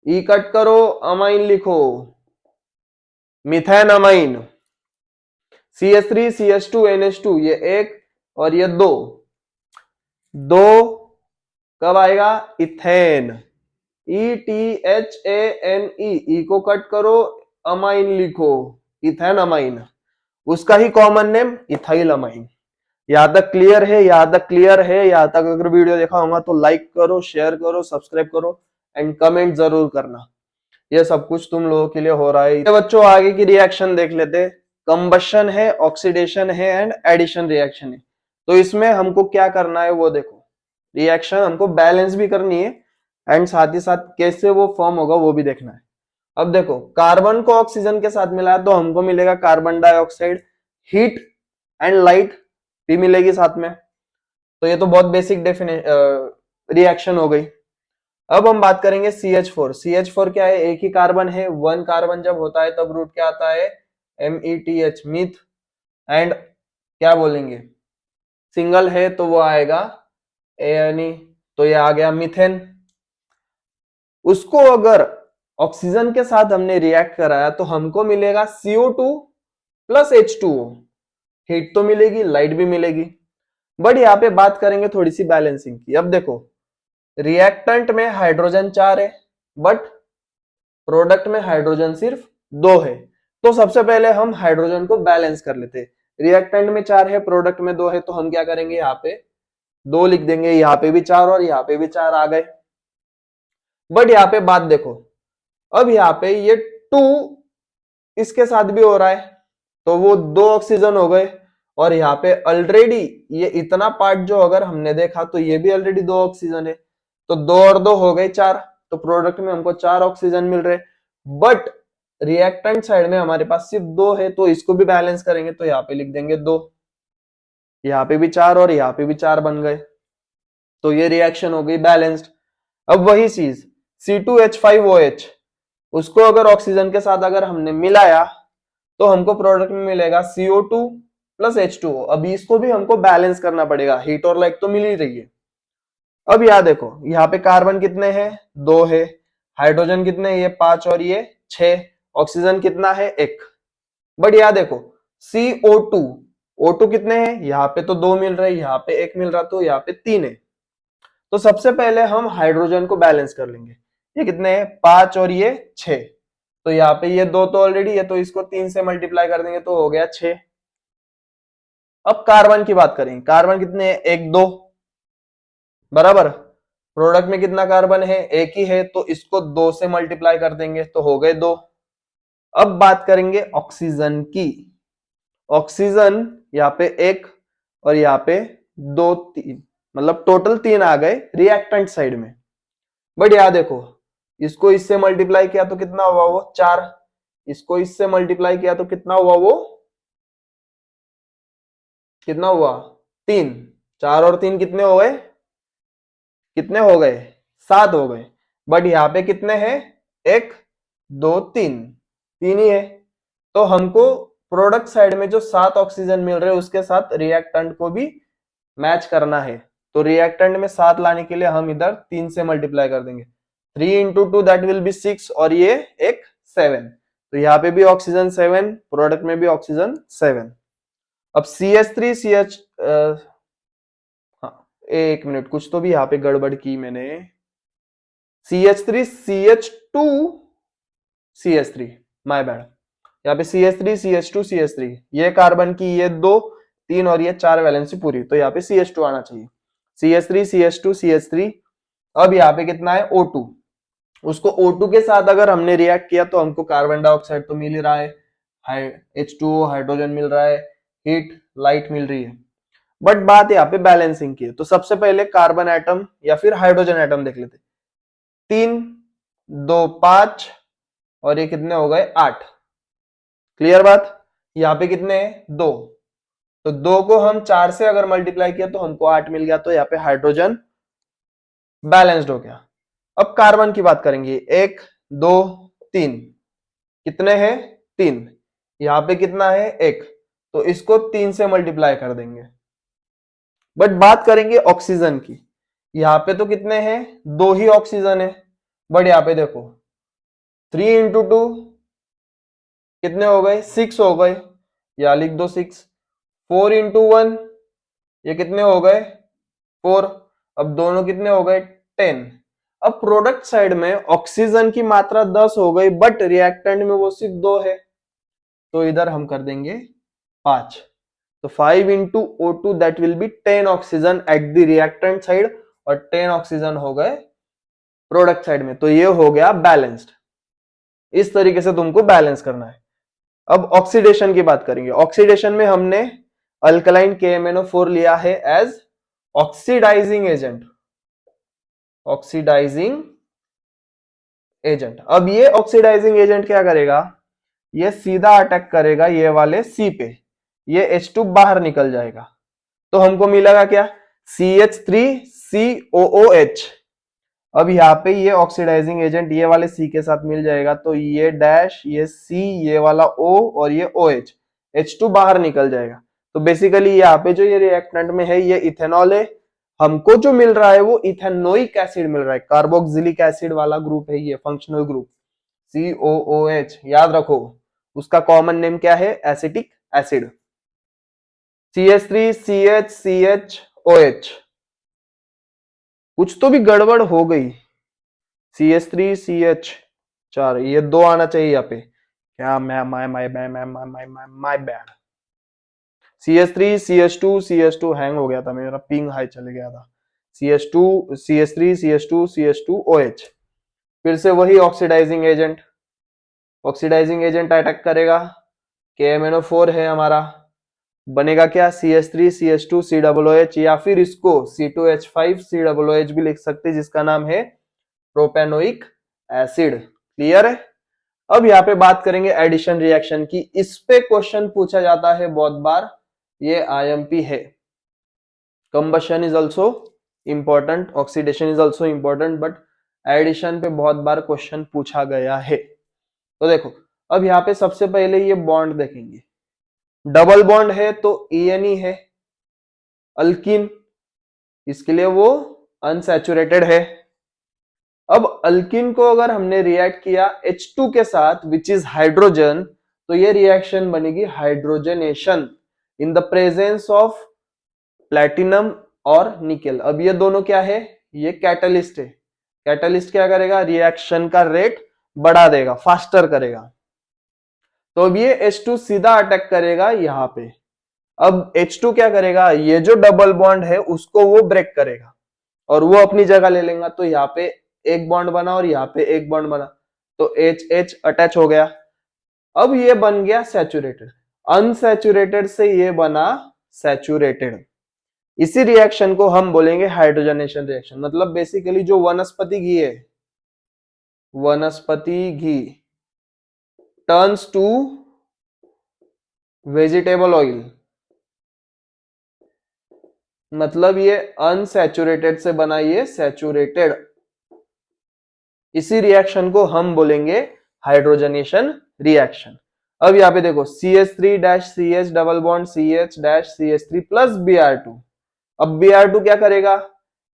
ई कट करो, अमाइन लिखो, methane amine. CH3 CH2 NH2, ये 1 और ये 2, कब आएगा, इथेन, ETHANE, ई को कट करो, अमाइन लिखो, इथेन अमाइन। उसका ही कॉमन नेम इथाइल अमाइन। यहां तक क्लियर है, यहां तक क्लियर है। यहां तक अगर वीडियो देखा होगा तो लाइक करो, शेयर करो, सब्सक्राइब करो एंड कमेंट जरूर करना। ये सब कुछ तुम लोगों के लिए हो रहा है। बच्चों आगे की रिएक्शन देख लेते। कंबशन है, ऑक्सीडेशन है एंड एडिशन रिएक्शन है। तो इसमें हमको क्या करना है वो देखो। रिएक्शन हमको बैलेंस भी करनी है एंड साथ ही साथ कैसे वो फॉर्म होगा वो भी देखना है। अब देखो कार्बन को ऑक्सीजन के साथ मिलाया तो हमको मिलेगा carbon dioxide, heat and light भी मिलेगी साथ में। तो ये तो बहुत बेसिक रिएक्शन हो गई। अब हम बात करेंगे CH4। CH4 क्या है, एक ही कार्बन है, 1 कार्बन जब होता है तब रूट क्या आता है, METH, मिथ। एंड क्या बोलेंगे, सिंगल है तो वो आएगा ANE, तो ये आ गया मिथेन। उसको अगर ऑक्सीजन के साथ हमने रिएक्ट कराया तो हमको मिलेगा CO2 प्लस H2O। हीट तो मिलेगी, लाइट भी मिलेगी। बट यहाँ पे बात करेंगे थोड़ी सी बैलेंसिंग की। अब देखो रिएक्टेंट में हाइड्रोजन 4 है बट प्रोडक्ट में हाइड्रोजन सिर्फ 2 है। तो सबसे पहले हम हाइड्रोजन को बैलेंस कर लेते। रिएक्टेंट में 4 है, प्रोडक्ट में 2 है, तो हम क्या करेंगे, यहाँ पे 2 लिख देंगे, यहाँ पे भी 4 और यहाँ पे भी 4 आ गए। बट यहाँ पे बात देखो, अब यहाँ पे ये 2 इसके साथ भी हो रहा है तो वो 2 ऑक्सीजन हो गए। और यहाँ पे ऑलरेडी ये इतना पार्ट जो अगर हमने देखा तो ये भी ऑलरेडी 2 ऑक्सीजन है, तो 2 और 2 हो गए 4। तो प्रोडक्ट में हमको 4 ऑक्सीजन मिल रहे। बट रिएक्टेंट साइड में हमारे पास सिर्फ 2 है, तो इसको भी बैलेंस करेंगे तो यहाँ पे लिख देंगे 2, यहाँ पे भी 4 और यहाँ पे भी 4 बन गए। तो ये रिएक्शन हो गई बैलेंस्ड। अब वही चीज C2H5OH, उसको अगर ऑक्सीजन के साथ अगर हमने मिलाया तो हमको प्रोडक्ट में मिलेगा CO2 प्लस H2O। अभी इसको भी हमको बैलेंस करना पड़ेगा, हीट और लाइट तो मिल ही रही है। अब यहाँ देखो, यहाँ पे कार्बन कितने हैं, 2 है, हाइड्रोजन कितने हैं, ये 5 और ये 6, ऑक्सीजन कितना है, 1। बट यहाँ देखो CO2, O2 कितने हैं, यहाँ पे तो 2 मिल रहे, यहाँ पे 1 मिल रहा, तो यहाँ पे 3 है। तो सबसे पहले हम हाइड्रोजन को बैलेंस कर लेंगे। ये कितने हैं, 5 और ये 6, तो यहाँ पे ये 2 तो ऑलरेडी है, तो इसको 3 से मल्टीप्लाई कर देंगे तो हो गया 6। अब कार्बन की बात करें, कार्बन कितने हैं, 1 2, बराबर। प्रोडक्ट में कितना कार्बन है, 1 ही है, तो इसको 2 से मल्टीप्लाई कर देंगे तो हो गए 2। अब बात करेंगे ऑक्सीजन की। ऑक्सीजन यहाँ पे 1 और यहाँ पे 2 3, मतलब टोटल 3 आ गए रिएक्टेंट साइड में। बट यहाँ देखो, इसको इससे मल्टीप्लाई किया तो कितना हुआ, वो 4। इसको इससे मल्टीप्लाई किया तो कितना हुआ, वो कितना हुआ, 3। 4 और 3 कितने हो गए, कितने हो गए, 7 हो गए। बट यहाँ पे कितने हैं, 1 2 3, 3 ही है। तो हमको प्रोडक्ट साइड में जो 7 ऑक्सीजन मिल रहे हैं उसके साथ रिएक्टेंट को भी मैच करना है तो रिएक्टेंट में 7 लाने के लिए हम इधर 3 से मल्टीप्लाई कर देंगे। 3 इंटू 2 दैट विल बी 6 और ये एक 7, तो यहाँ पे भी ऑक्सीजन 7, प्रोडक्ट में भी ऑक्सीजन 7। अब CH3 CH हाँ एक मिनट, कुछ तो भी यहाँ पे गड़बड़ की मैंने। CH3 CH2 CH3, my bad. यहाँ पे CH3 CH2 CH3, ये कार्बन की ये 2 3 और ये 4 वैलेंसी पूरी, तो यहाँ पे CH2 आना चाहिए। CH3 CH2 CH3। अब यहाँ पे कितना है O2, उसको O2 के साथ अगर हमने रिएक्ट किया तो हमको कार्बन डाइऑक्साइड तो मिल ही रहा है, H2O हाइड्रोजन मिल रहा है, हीट लाइट मिल रही है। बट बात यहाँ पे बैलेंसिंग की है, तो सबसे पहले कार्बन एटम या फिर हाइड्रोजन एटम देख लेते। 3 2 5 और ये कितने हो गए 8। क्लियर बात। यहाँ पे कितने हैं 2, तो 2 को हम 4 से अगर मल्टीप्लाई किया तो हमको 8 मिल गया, तो यहाँ पे हाइड्रोजन बैलेंस्ड हो गया। अब कार्बन की बात करेंगे, 1 2 3, कितने हैं 3, यहाँ पे कितना है 1, तो इसको 3 से मल्टीप्लाई कर देंगे। बट बात करेंगे ऑक्सीजन की, यहाँ पे तो कितने हैं 2 ही ऑक्सीजन है, बट यहाँ पे देखो 3 इंटू 2 कितने हो गए 6 हो गए, या लिख दो 6। 4 इंटू 1 ये कितने हो गए 4, अब दोनों कितने हो गए 10। अब प्रोडक्ट साइड में ऑक्सीजन की मात्रा 10 हो गई, बट रिएक्टेंट में वो सिर्फ 2 है, तो इधर हम कर देंगे 5। तो 5 into O2 that will B 10 oxygen at the reactant side, और 10 ऑक्सीजन हो गए प्रोडक्ट साइड में, तो ये हो गया बैलेंस्ड। इस तरीके से तुमको बैलेंस करना है। अब ऑक्सीडेशन की बात करेंगे। ऑक्सीडेशन में हमने अल्कलाइन KMnO4 लिया है as oxidising agent, oxidising agent. अब ये ऑक्सीडाइजिंग एजेंट क्या करेगा, ये सीधा अटैक करेगा ये वाले C पे, ये H2 बाहर निकल जाएगा, तो हमको मिलेगा क्या CH3COOH। अब यहाँ पे ये ऑक्सीडाइजिंग एजेंट ये वाले C के साथ मिल जाएगा, तो ये डैश, ये C, ये वाला O और ये OH, H2 बाहर निकल जाएगा। तो बेसिकली यहाँ पे जो ये रिएक्टेंट में है ये इथेनॉल है, हमको जो मिल रहा है वो इथेनोइक एसिड मिल रहा है, कार्बोक्सिलिक एसिड वाला ग्रुप है ये, फंक्शनल ग्रुप COOH। याद रखो उसका कॉमन नेम क्या है, एसिटिक एसिड। CH3CH कुछ तो भी गड़बड़ हो गई। CH3CH4, ये 2 आना चाहिए यहाँ पे, क्या माय बैड। CH3CH2 हैंग हो गया था मेरा, पिंग हाई चले गया था। CH3CH2 फिर से वही oxidising agent, oxidising agent attack करेगा, KMnO4 है हमारा, बनेगा क्या CH3CH2COOH, या फिर इसको C2H5COOH भी लिख सकते हैं, जिसका नाम है प्रोपेनोइक एसिड। क्लियर है। अब यहाँ पे बात करेंगे एडिशन रिएक्शन की, इस पे क्वेश्चन पूछा जाता है बहुत बार, ये IMP है। Combustion is also important, oxidation is also important, but addition पे बहुत बार क्वेश्चन पूछा गया है। तो देखो अब यहाँ पे सबसे पहले ये बॉन्ड देखेंगे, डबल बॉन्ड है तो ENE है, अल्किन, इसके लिए वो अनसैचुरेटेड है। अब अल्किन को अगर हमने रिएक्ट किया H2 के साथ विच इज हाइड्रोजन, तो ये रिएक्शन बनेगी hydrogenation in the presence of platinum और निकेल। अब ये दोनों क्या है, ये कैटलिस्ट है। कैटलिस्ट क्या करेगा, रिएक्शन का रेट बढ़ा देगा, फास्टर करेगा। तो अब ये H2 सीधा अटैक करेगा यहाँ पे। अब H2 क्या करेगा, ये जो डबल बॉन्ड है उसको वो ब्रेक करेगा और वो अपनी जगह ले लेगा, तो यहाँ पे एक बॉन्ड बना और यहाँ पे एक बॉन्ड बना, तो H अटैच हो गया। अब ये बन गया सैचुरेटेड, अनसैचुरेटेड से ये बना सैचुरेटेड। इसी रिएक्शन को हम बोलेंगे हाइड्रोजनेशन रिएक्शन। मतलब बेसिकली जो वनस्पति घी है, वनस्पति घी टर्न्स टू वेजिटेबल ऑयल, मतलब ये अनसैचुरेटेड से बना ये सैचुरेटेड। इसी रिएक्शन को हम बोलेंगे हाइड्रोजनेशन रिएक्शन। अब यहाँ पे देखो CH3 CH double bond CH CH3 plus Br2, अब Br2 क्या करेगा,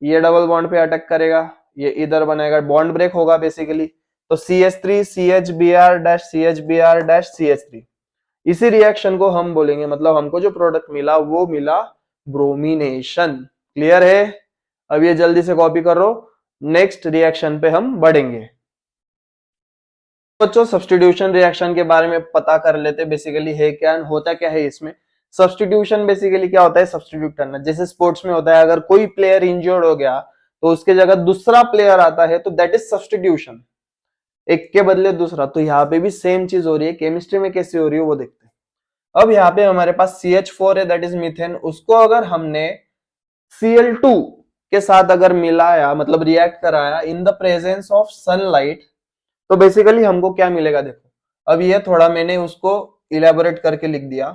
ये डबल बॉन्ड पे अटैक करेगा, ये इधर बनेगा, बॉन्ड ब्रेक होगा बेसिकली। तो CH3 CHBr dash CHBr dash CH3, इसी रिएक्शन को हम बोलेंगे, मतलब हमको जो प्रोडक्ट मिला वो मिला ब्रोमिनेशन। क्लियर है? अब ये जल्दी से कॉपी करो, नेक्स्ट रिएक्शन पे हम बढ़ेंगे। बच्चों सब्स्टिट्यूशन रिएक्शन के बारे में पता कर लेते, बेसिकली है क्या, होता क्या है इसमें। सब्स्टिट्यूशन बेसिकली क्या होता है, सब्स्टिट्यूट करना। जैसे स्पोर्ट्स में होता है, अगर कोई प्लेयर इंजर्ड हो गया तो उसके जगह दूसरा प्लेयर आता है, तो दैट इज सब्स्टिट्यूशन, एक के बदले दूसरा। तो यहाँ पे भी सेम चीज हो रही है, केमिस्ट्री में कैसे हो रही है वो देखते हैं। अब यहाँ पे हमारे पास CH4 है, दैट इज मीथेन, उसको अगर हमने Cl2 के साथ अगर मिलाया, मतलब रिएक्ट कराया in the presence of sunlight, तो बेसिकली हमको क्या मिलेगा देखो। अब ये थोड़ा मैंने उसको इलेबोरेट करके लिख दिया।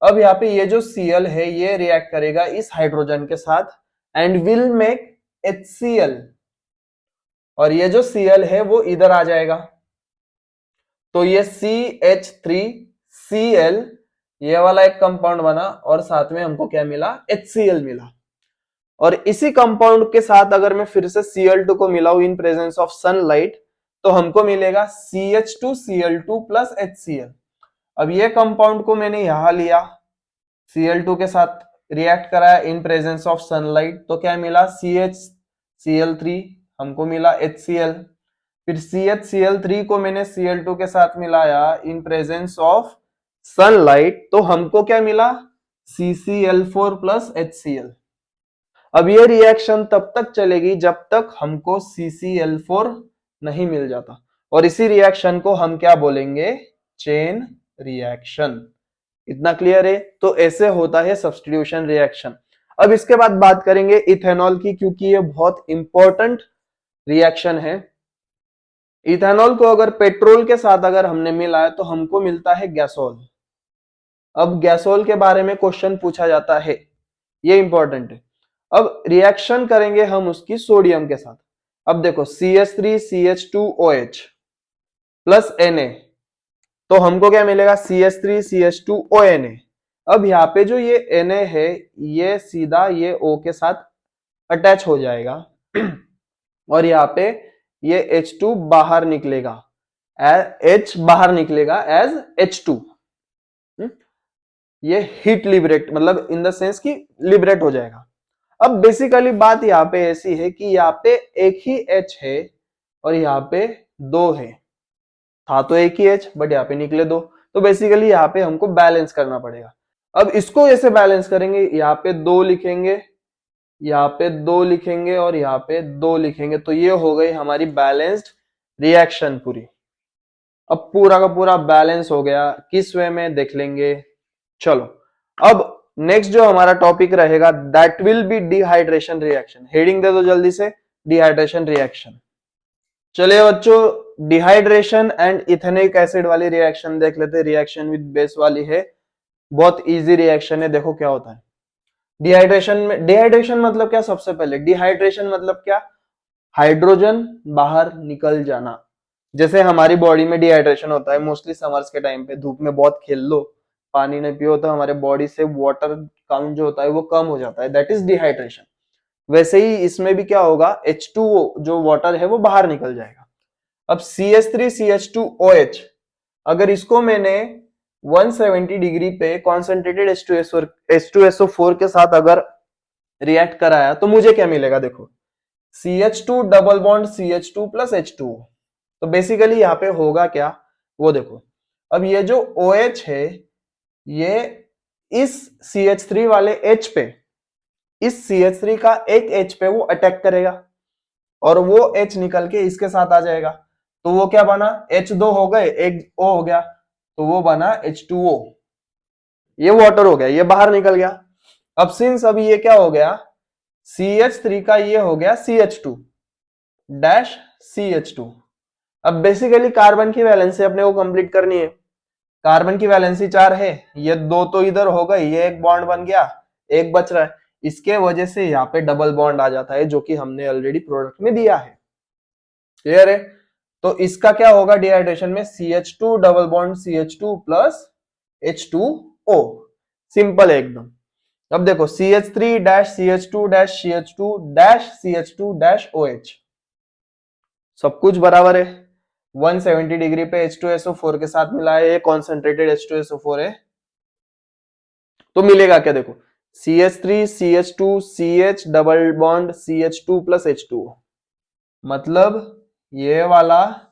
अब यहाँ पे ये जो Cl है ये रिएक्ट करेगा इस हाइड्रोजन के साथ एंड विल मेक HCl, और ये जो Cl है वो इधर आ जाएगा, तो ये CH3Cl ये वाला एक कंपाउंड बना, और साथ में हमको क्या मिला, HCl मिला। और इसी कंपाउंड के साथ अगर मैं फिर से Cl2 को मिलाऊं इन प्रेजेंस ऑफ सनलाइट, तो हमको मिलेगा CH2Cl2 प्लस HCl। अब ये कंपाउंड को मैंने यहां लिया, Cl2 के साथ रिएक्ट कराया इन प्रेजेंस ऑफ सनलाइट, तो क्या मिला, CHCl3, हमको मिला HCl। फिर CHCl3 को मैंने Cl2 के साथ मिलाया इन प्रेजेंस ऑफ सनलाइट, तो हमको क्या मिला, CCl4 प्लस HCl। अब ये रिएक्शन तब तक चलेगी जब तक हमको CCl4 नहीं मिल जाता, और इसी रिएक्शन को हम क्या बोलेंगे, चेन रिएक्शन। इतना क्लियर है? तो ऐसे होता है सब्स्टिट्यूशन रिएक्शन। अब इसके बाद बात करेंगे इथेनॉल की, क्योंकि ये बहुत इंपॉर्टेंट रिएक्शन है। इथेनॉल को अगर पेट्रोल के साथ अगर हमने मिलाया तो हमको मिलता है गैसोल। अब गैसोल के बारे में क्वेश्चन पूछा जाता है, ये इंपॉर्टेंट है। अब रिएक्शन करेंगे हम उसकी सोडियम के साथ। अब देखो CH3CH2OH प्लस Na, तो हमको क्या मिलेगा, CH3CH2ONa। अब यहाँ पे जो ये Na है ये सीधा ये O के साथ अटैच हो जाएगा और यहाँ पे ये H2 बाहर निकलेगा, H बाहर निकलेगा एज H2। ये हीट लिबरेट, मतलब इन द सेंस कि लिबरेट हो जाएगा। अब बेसिकली बात यहाँ पे ऐसी है कि यहाँ पे एक ही H है और यहाँ पे दो है, था तो एक ही H बट यहाँ पे निकले दो, तो बेसिकली यहाँ पे हमको बैलेंस करना पड़ेगा। अब इसको ऐसे बैलेंस करेंगे, यहाँ पे दो लिखेंगे, यहाँ पे दो लिखेंगे और यहाँ पे दो लिखेंगे, तो ये हो गई हमारी बैलेंस्ड रिएक्शन पूरी। अब पूरा का पूरा बैलेंस हो गया, किस वे में देख लेंगे। चलो अब नेक्स्ट जो हमारा टॉपिक रहेगा that will be dehydration reaction. Heading दे दो जल्दी से, डिहाइड्रेशन रिएक्शन। चलिए बच्चों डिहाइड्रेशन एंड इथेनिक एसिड वाली रिएक्शन देख लेते। रिएक्शन विद बेस वाली है, बहुत इजी रिएक्शन है, देखो क्या होता है डिहाइड्रेशन में। डिहाइड्रेशन मतलब क्या, सबसे पहले डिहाइड्रेशन मतलब क्या, हाइड्रोजन बाहर निकल जाना। जैसे हमारी बॉडी में डिहाइड्रेशन होता है मोस्टली समर्स के टाइम पे, धूप में बहुत खेल लो, पानी नहीं पियो, तो हमारे बॉडी से वाटर काउंट जो होता है वो कम हो जाता है, दैट इज डिहाइड्रेशन। वैसे ही इसमें भी क्या होगा, H2O जो वाटर है वो बाहर निकल जाएगा। अब CH3CH2OH, अगर इसको मैंने 170 डिग्री पे कॉन्सेंट्रेटेड H2SO4 के साथ अगर रिएक्ट कराया तो मुझे क्या मिलेगा, देखो CH2 double bond CH2 plus H2O। तो बेसिकली यहाँ पे होगा क्या वो देखो। अब ये जो OH है ये इस CH3 वाले H पे, इस CH3 का एक H पे वो अटैक करेगा और वो H निकल के इसके साथ आ जाएगा, तो वो क्या बना, H2 हो गए, एक O हो गया, तो वो बना H2O। ये वाटर हो गया, ये बाहर निकल गया। अब सिंस अभी ये क्या हो गया, CH3 का ये हो गया CH2 डैश CH2। अब बेसिकली कार्बन की वैलेंसी अपने को कंप्लीट करनी है। कार्बन की वैलेंसी 4 है, ये दो तो इधर हो गई, ये एक बॉन्ड बन गया, एक बच रहा है, इसके वजह से यहाँ पे डबल बॉन्ड आ जाता है जो कि हमने ऑलरेडी प्रोडक्ट में दिया है। क्लियर है? तो इसका क्या होगा डिहाइड्रेशन में, CH2 double bond CH2 plus H2O। Simple है एकदम। अब देखो CH3 dash CH2 dash CH2 dash CH2 dash OH, सब कुछ बराबर है। 170 डिग्री पे H2SO4 के साथ मिला है, ये कॉन्सेंट्रेटेड H2SO4 है। तो मिलेगा क्या, देखो CH3 CH2 CH double bond CH2 plus H2, मतलब ये वाला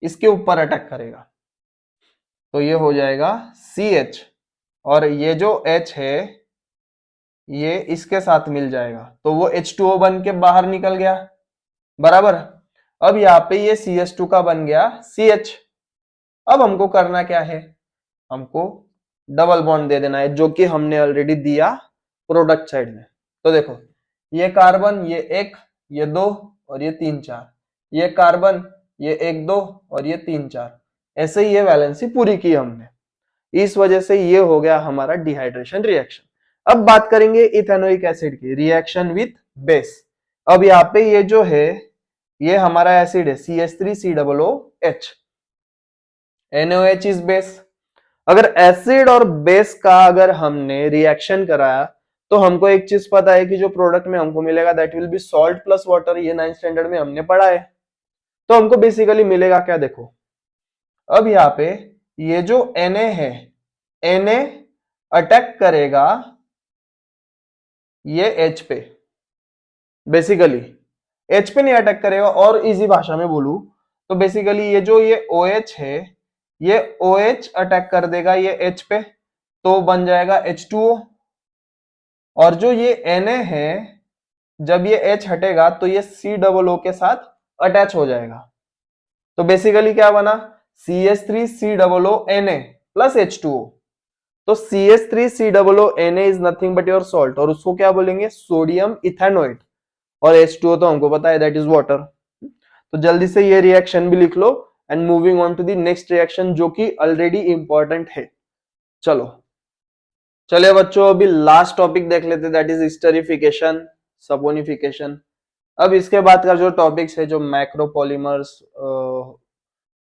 इसके ऊपर अटैक करेगा, तो ये हो जाएगा CH, और ये जो H है ये इसके साथ मिल जाएगा, तो वो H2O बन के बाहर निकल गया, बराबर। अब यहाँ पे ये CH2 का बन गया CH। अब हमको करना क्या है, हमको डबल बॉन्ड दे देना है, जो कि हमने ऑलरेडी दिया प्रोडक्ट साइड में। तो देखो ये कार्बन, ये एक, ये दो, और ये तीन चार, ये कार्बन, ये एक दो, और ये तीन चार, ऐसे ही ये वैलेंसी पूरी की हमने। इस वजह से ये हो गया हमारा डिहाइड्रेशन रिएक्शन। अब बात करेंगे इथेनोइक एसिड की, रिएक्शन विथ बेस। अब यहाँ पे ये जो है ये हमारा एसिड है CH3COOH, NaOH इज बेस। अगर एसिड और बेस का अगर हमने रिएक्शन कराया तो हमको एक चीज पता है कि जो प्रोडक्ट में हमको मिलेगा that will B salt plus water, ये 9th स्टैंडर्ड में हमने पढ़ा है। तो हमको बेसिकली मिलेगा क्या, देखो अब यहाँ पे ये जो Na है, Na अटैक करेगा ये H पे, बेसिकली H पे नहीं अटैक करेगा। और इजी भाषा में बोलूं तो बेसिकली ये जो ये OH है, ये OH अटैक कर देगा ये H पे, तो बन जाएगा H2O। और जो ये Na है, जब ये H हटेगा तो ये COO के साथ अटैच हो जाएगा। तो बेसिकली क्या बना, CH3COO Na प्लस H2O। तो CH3COO Na is nothing but your salt, और उसको क्या बोलेंगे, सोडियम इथेनोएट। और H2O तो हमको पता है दैट इज वाटर। तो जल्दी से ये रिएक्शन भी लिख लो and moving on to the next reaction जो कि ऑलरेडी इंपॉर्टेंट है। चलो चलिए बच्चों, अभी लास्ट टॉपिक देख लेते, दैट इज स्टेरिफिकेशन, सपोनिफिकेशन। अब इसके बाद का जो टॉपिक्स है, जो मैक्रोपॉलीमर्स,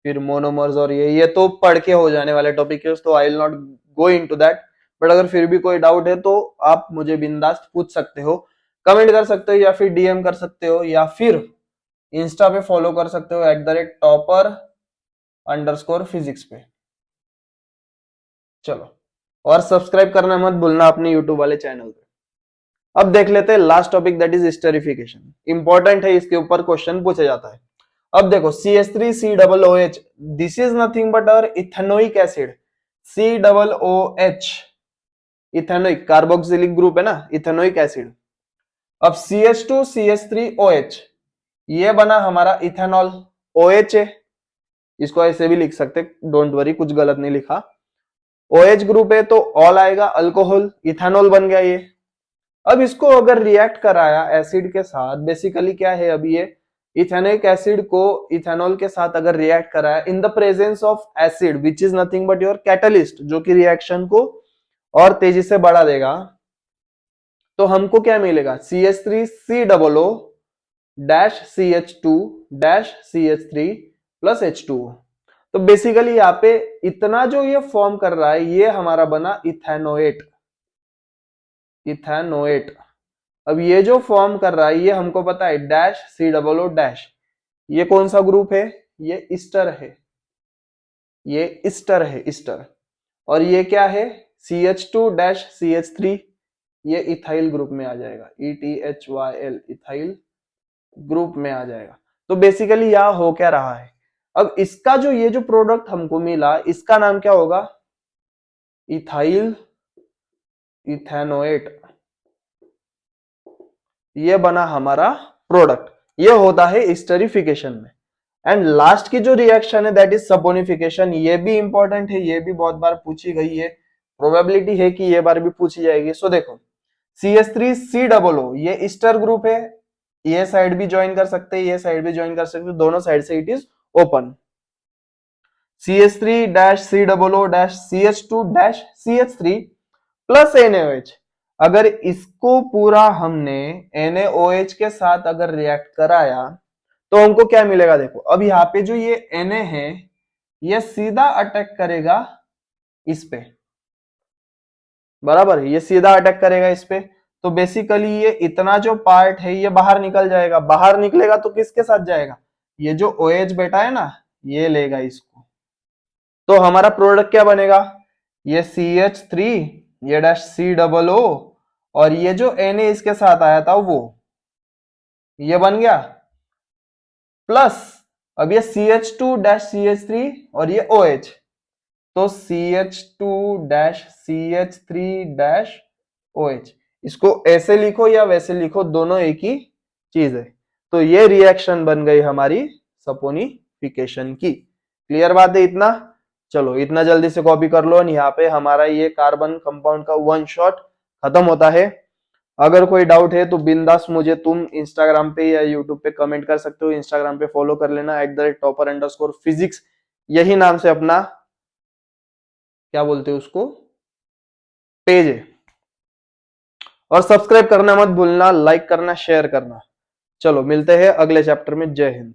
फिर मोनोमर्स, और ये तो पढ़ के हो जाने वाले टॉपिक है, तो I will not go into that. But अगर फिर भी कोई डाउट है तो आप मुझे बिंदास पूछ सकते हो, कमेंट कर सकते हो, या फिर DM कर सकते हो, या फिर इंस्टा पे फॉलो कर सकते हो @topper_physics पे। चलो, और सब्सक्राइब करना मत भूलना अपने यूट्यूब वाले चैनल पे। अब देख लेते हैं last topic, that is esterification. Important है, इसके ऊपर क्वेश्चन पूछा जाता है। अब देखो CH3COOH, this is nothing but our ethanoic acid COOH, ethanoic carboxylic group है ना, इथेनोइक एसिड। अब CH2CH3OH, ये बना हमारा इथेनॉल, OH है, इसको ऐसे भी लिख सकते, डोंट वरी कुछ गलत नहीं लिखा। OH ग्रुप है तो ऑल आएगा, अल्कोहल, इथेनॉल बन गया ये। अब इसको अगर रिएक्ट कराया एसिड के साथ, बेसिकली क्या है, अभी ये इथेनोइक एसिड को इथेनॉल के साथ अगर रिएक्ट कराया in the presence of acid which is nothing but your catalyst, जो कि रिएक्शन को और तेजी से बढ़ा देगा, तो हमको क्या मिलेगा, CH3COO dash CH2 dash CH3 plus H2O। तो बेसिकली यहाँ पे इतना जो ये फॉर्म कर रहा है ये हमारा बना इथेनोएट, इथेनोएट। अब ये जो फॉर्म कर रहा है ये हमको पता है डैश COO डैश, ये कौन सा ग्रुप है, ये ईस्टर है, ये ईस्टर है, ईस्टर। और ये क्या है, CH2 डैश CH3, ये इथाइल ग्रुप में आ जाएगा, ETHYL, इथाइल ग्रुप में आ जाएगा। तो बेसिकली यह हो क्या रहा है, अब इसका जो ये जो प्रोडक्ट हमको मिला इसका नाम क्या होगा, इथाइल इथेनोएट, ये बना हमारा प्रोडक्ट। ये होता है स्टेरिफिकेशन में। एंड लास्ट की जो रिएक्शन है दैट इज सपोनिफिकेशन, ये भी इंपॉर्टेंट है, ये भी बहुत बार पूछी गई है, प्रोबेबिलिटी है कि ये बार भी पूछी जाएगी। सो देखो CH3COO, ये ईस्टर ग्रुप है, ये साइड भी ज्वाइन कर सकते हैं, ये साइड भी ज्वाइन कर सकते हैं, दोनों साइड से it is open. CH3-COO-CH2-CH3 plus NaOH, अगर इसको पूरा हमने NaOH के साथ अगर रिएक्ट कराया तो हमको क्या मिलेगा, देखो अब यहाँ पे जो ये Na है ये सीधा अटैक करेगा इस पे, बराबर, ये सीधा अटैक करेगा इस पे, तो बेसिकली ये इतना जो पार्ट है ये बाहर निकल जाएगा। बाहर निकलेगा तो किसके साथ जाएगा, ये जो OH बेटा है ना, ये लेगा इसको। तो हमारा प्रोडक्ट क्या बनेगा, ये CH3, ये डैश COO, और ये जो Na इसके साथ आया था वो, ये बन गया। प्लस अब ये CH2 डैश CH3 और ये OH, तो CH2 dash CH3 dash OH, इसको ऐसे लिखो या वैसे लिखो, दोनों एक ही चीज है। तो ये रिएक्शन बन गई हमारी सपोनिफिकेशन की। क्लियर बात है इतना? चलो इतना जल्दी से कॉपी कर लो, यहाँ पे हमारा ये कार्बन कंपाउंड का वन शॉट खत्म होता है। अगर कोई डाउट है तो बिंदास मुझे तुम इंस्टाग्राम पे या यूट्यूब पे कमेंट कर सकते हो। इंस्टाग्राम पे फॉलो कर लेना @topper_physics, यही नाम से अपना क्या बोलते हैं उसको, पेज है। और सब्सक्राइब करना मत भूलना, लाइक करना, शेयर करना। चलो मिलते हैं अगले चैप्टर में। जय हिंद।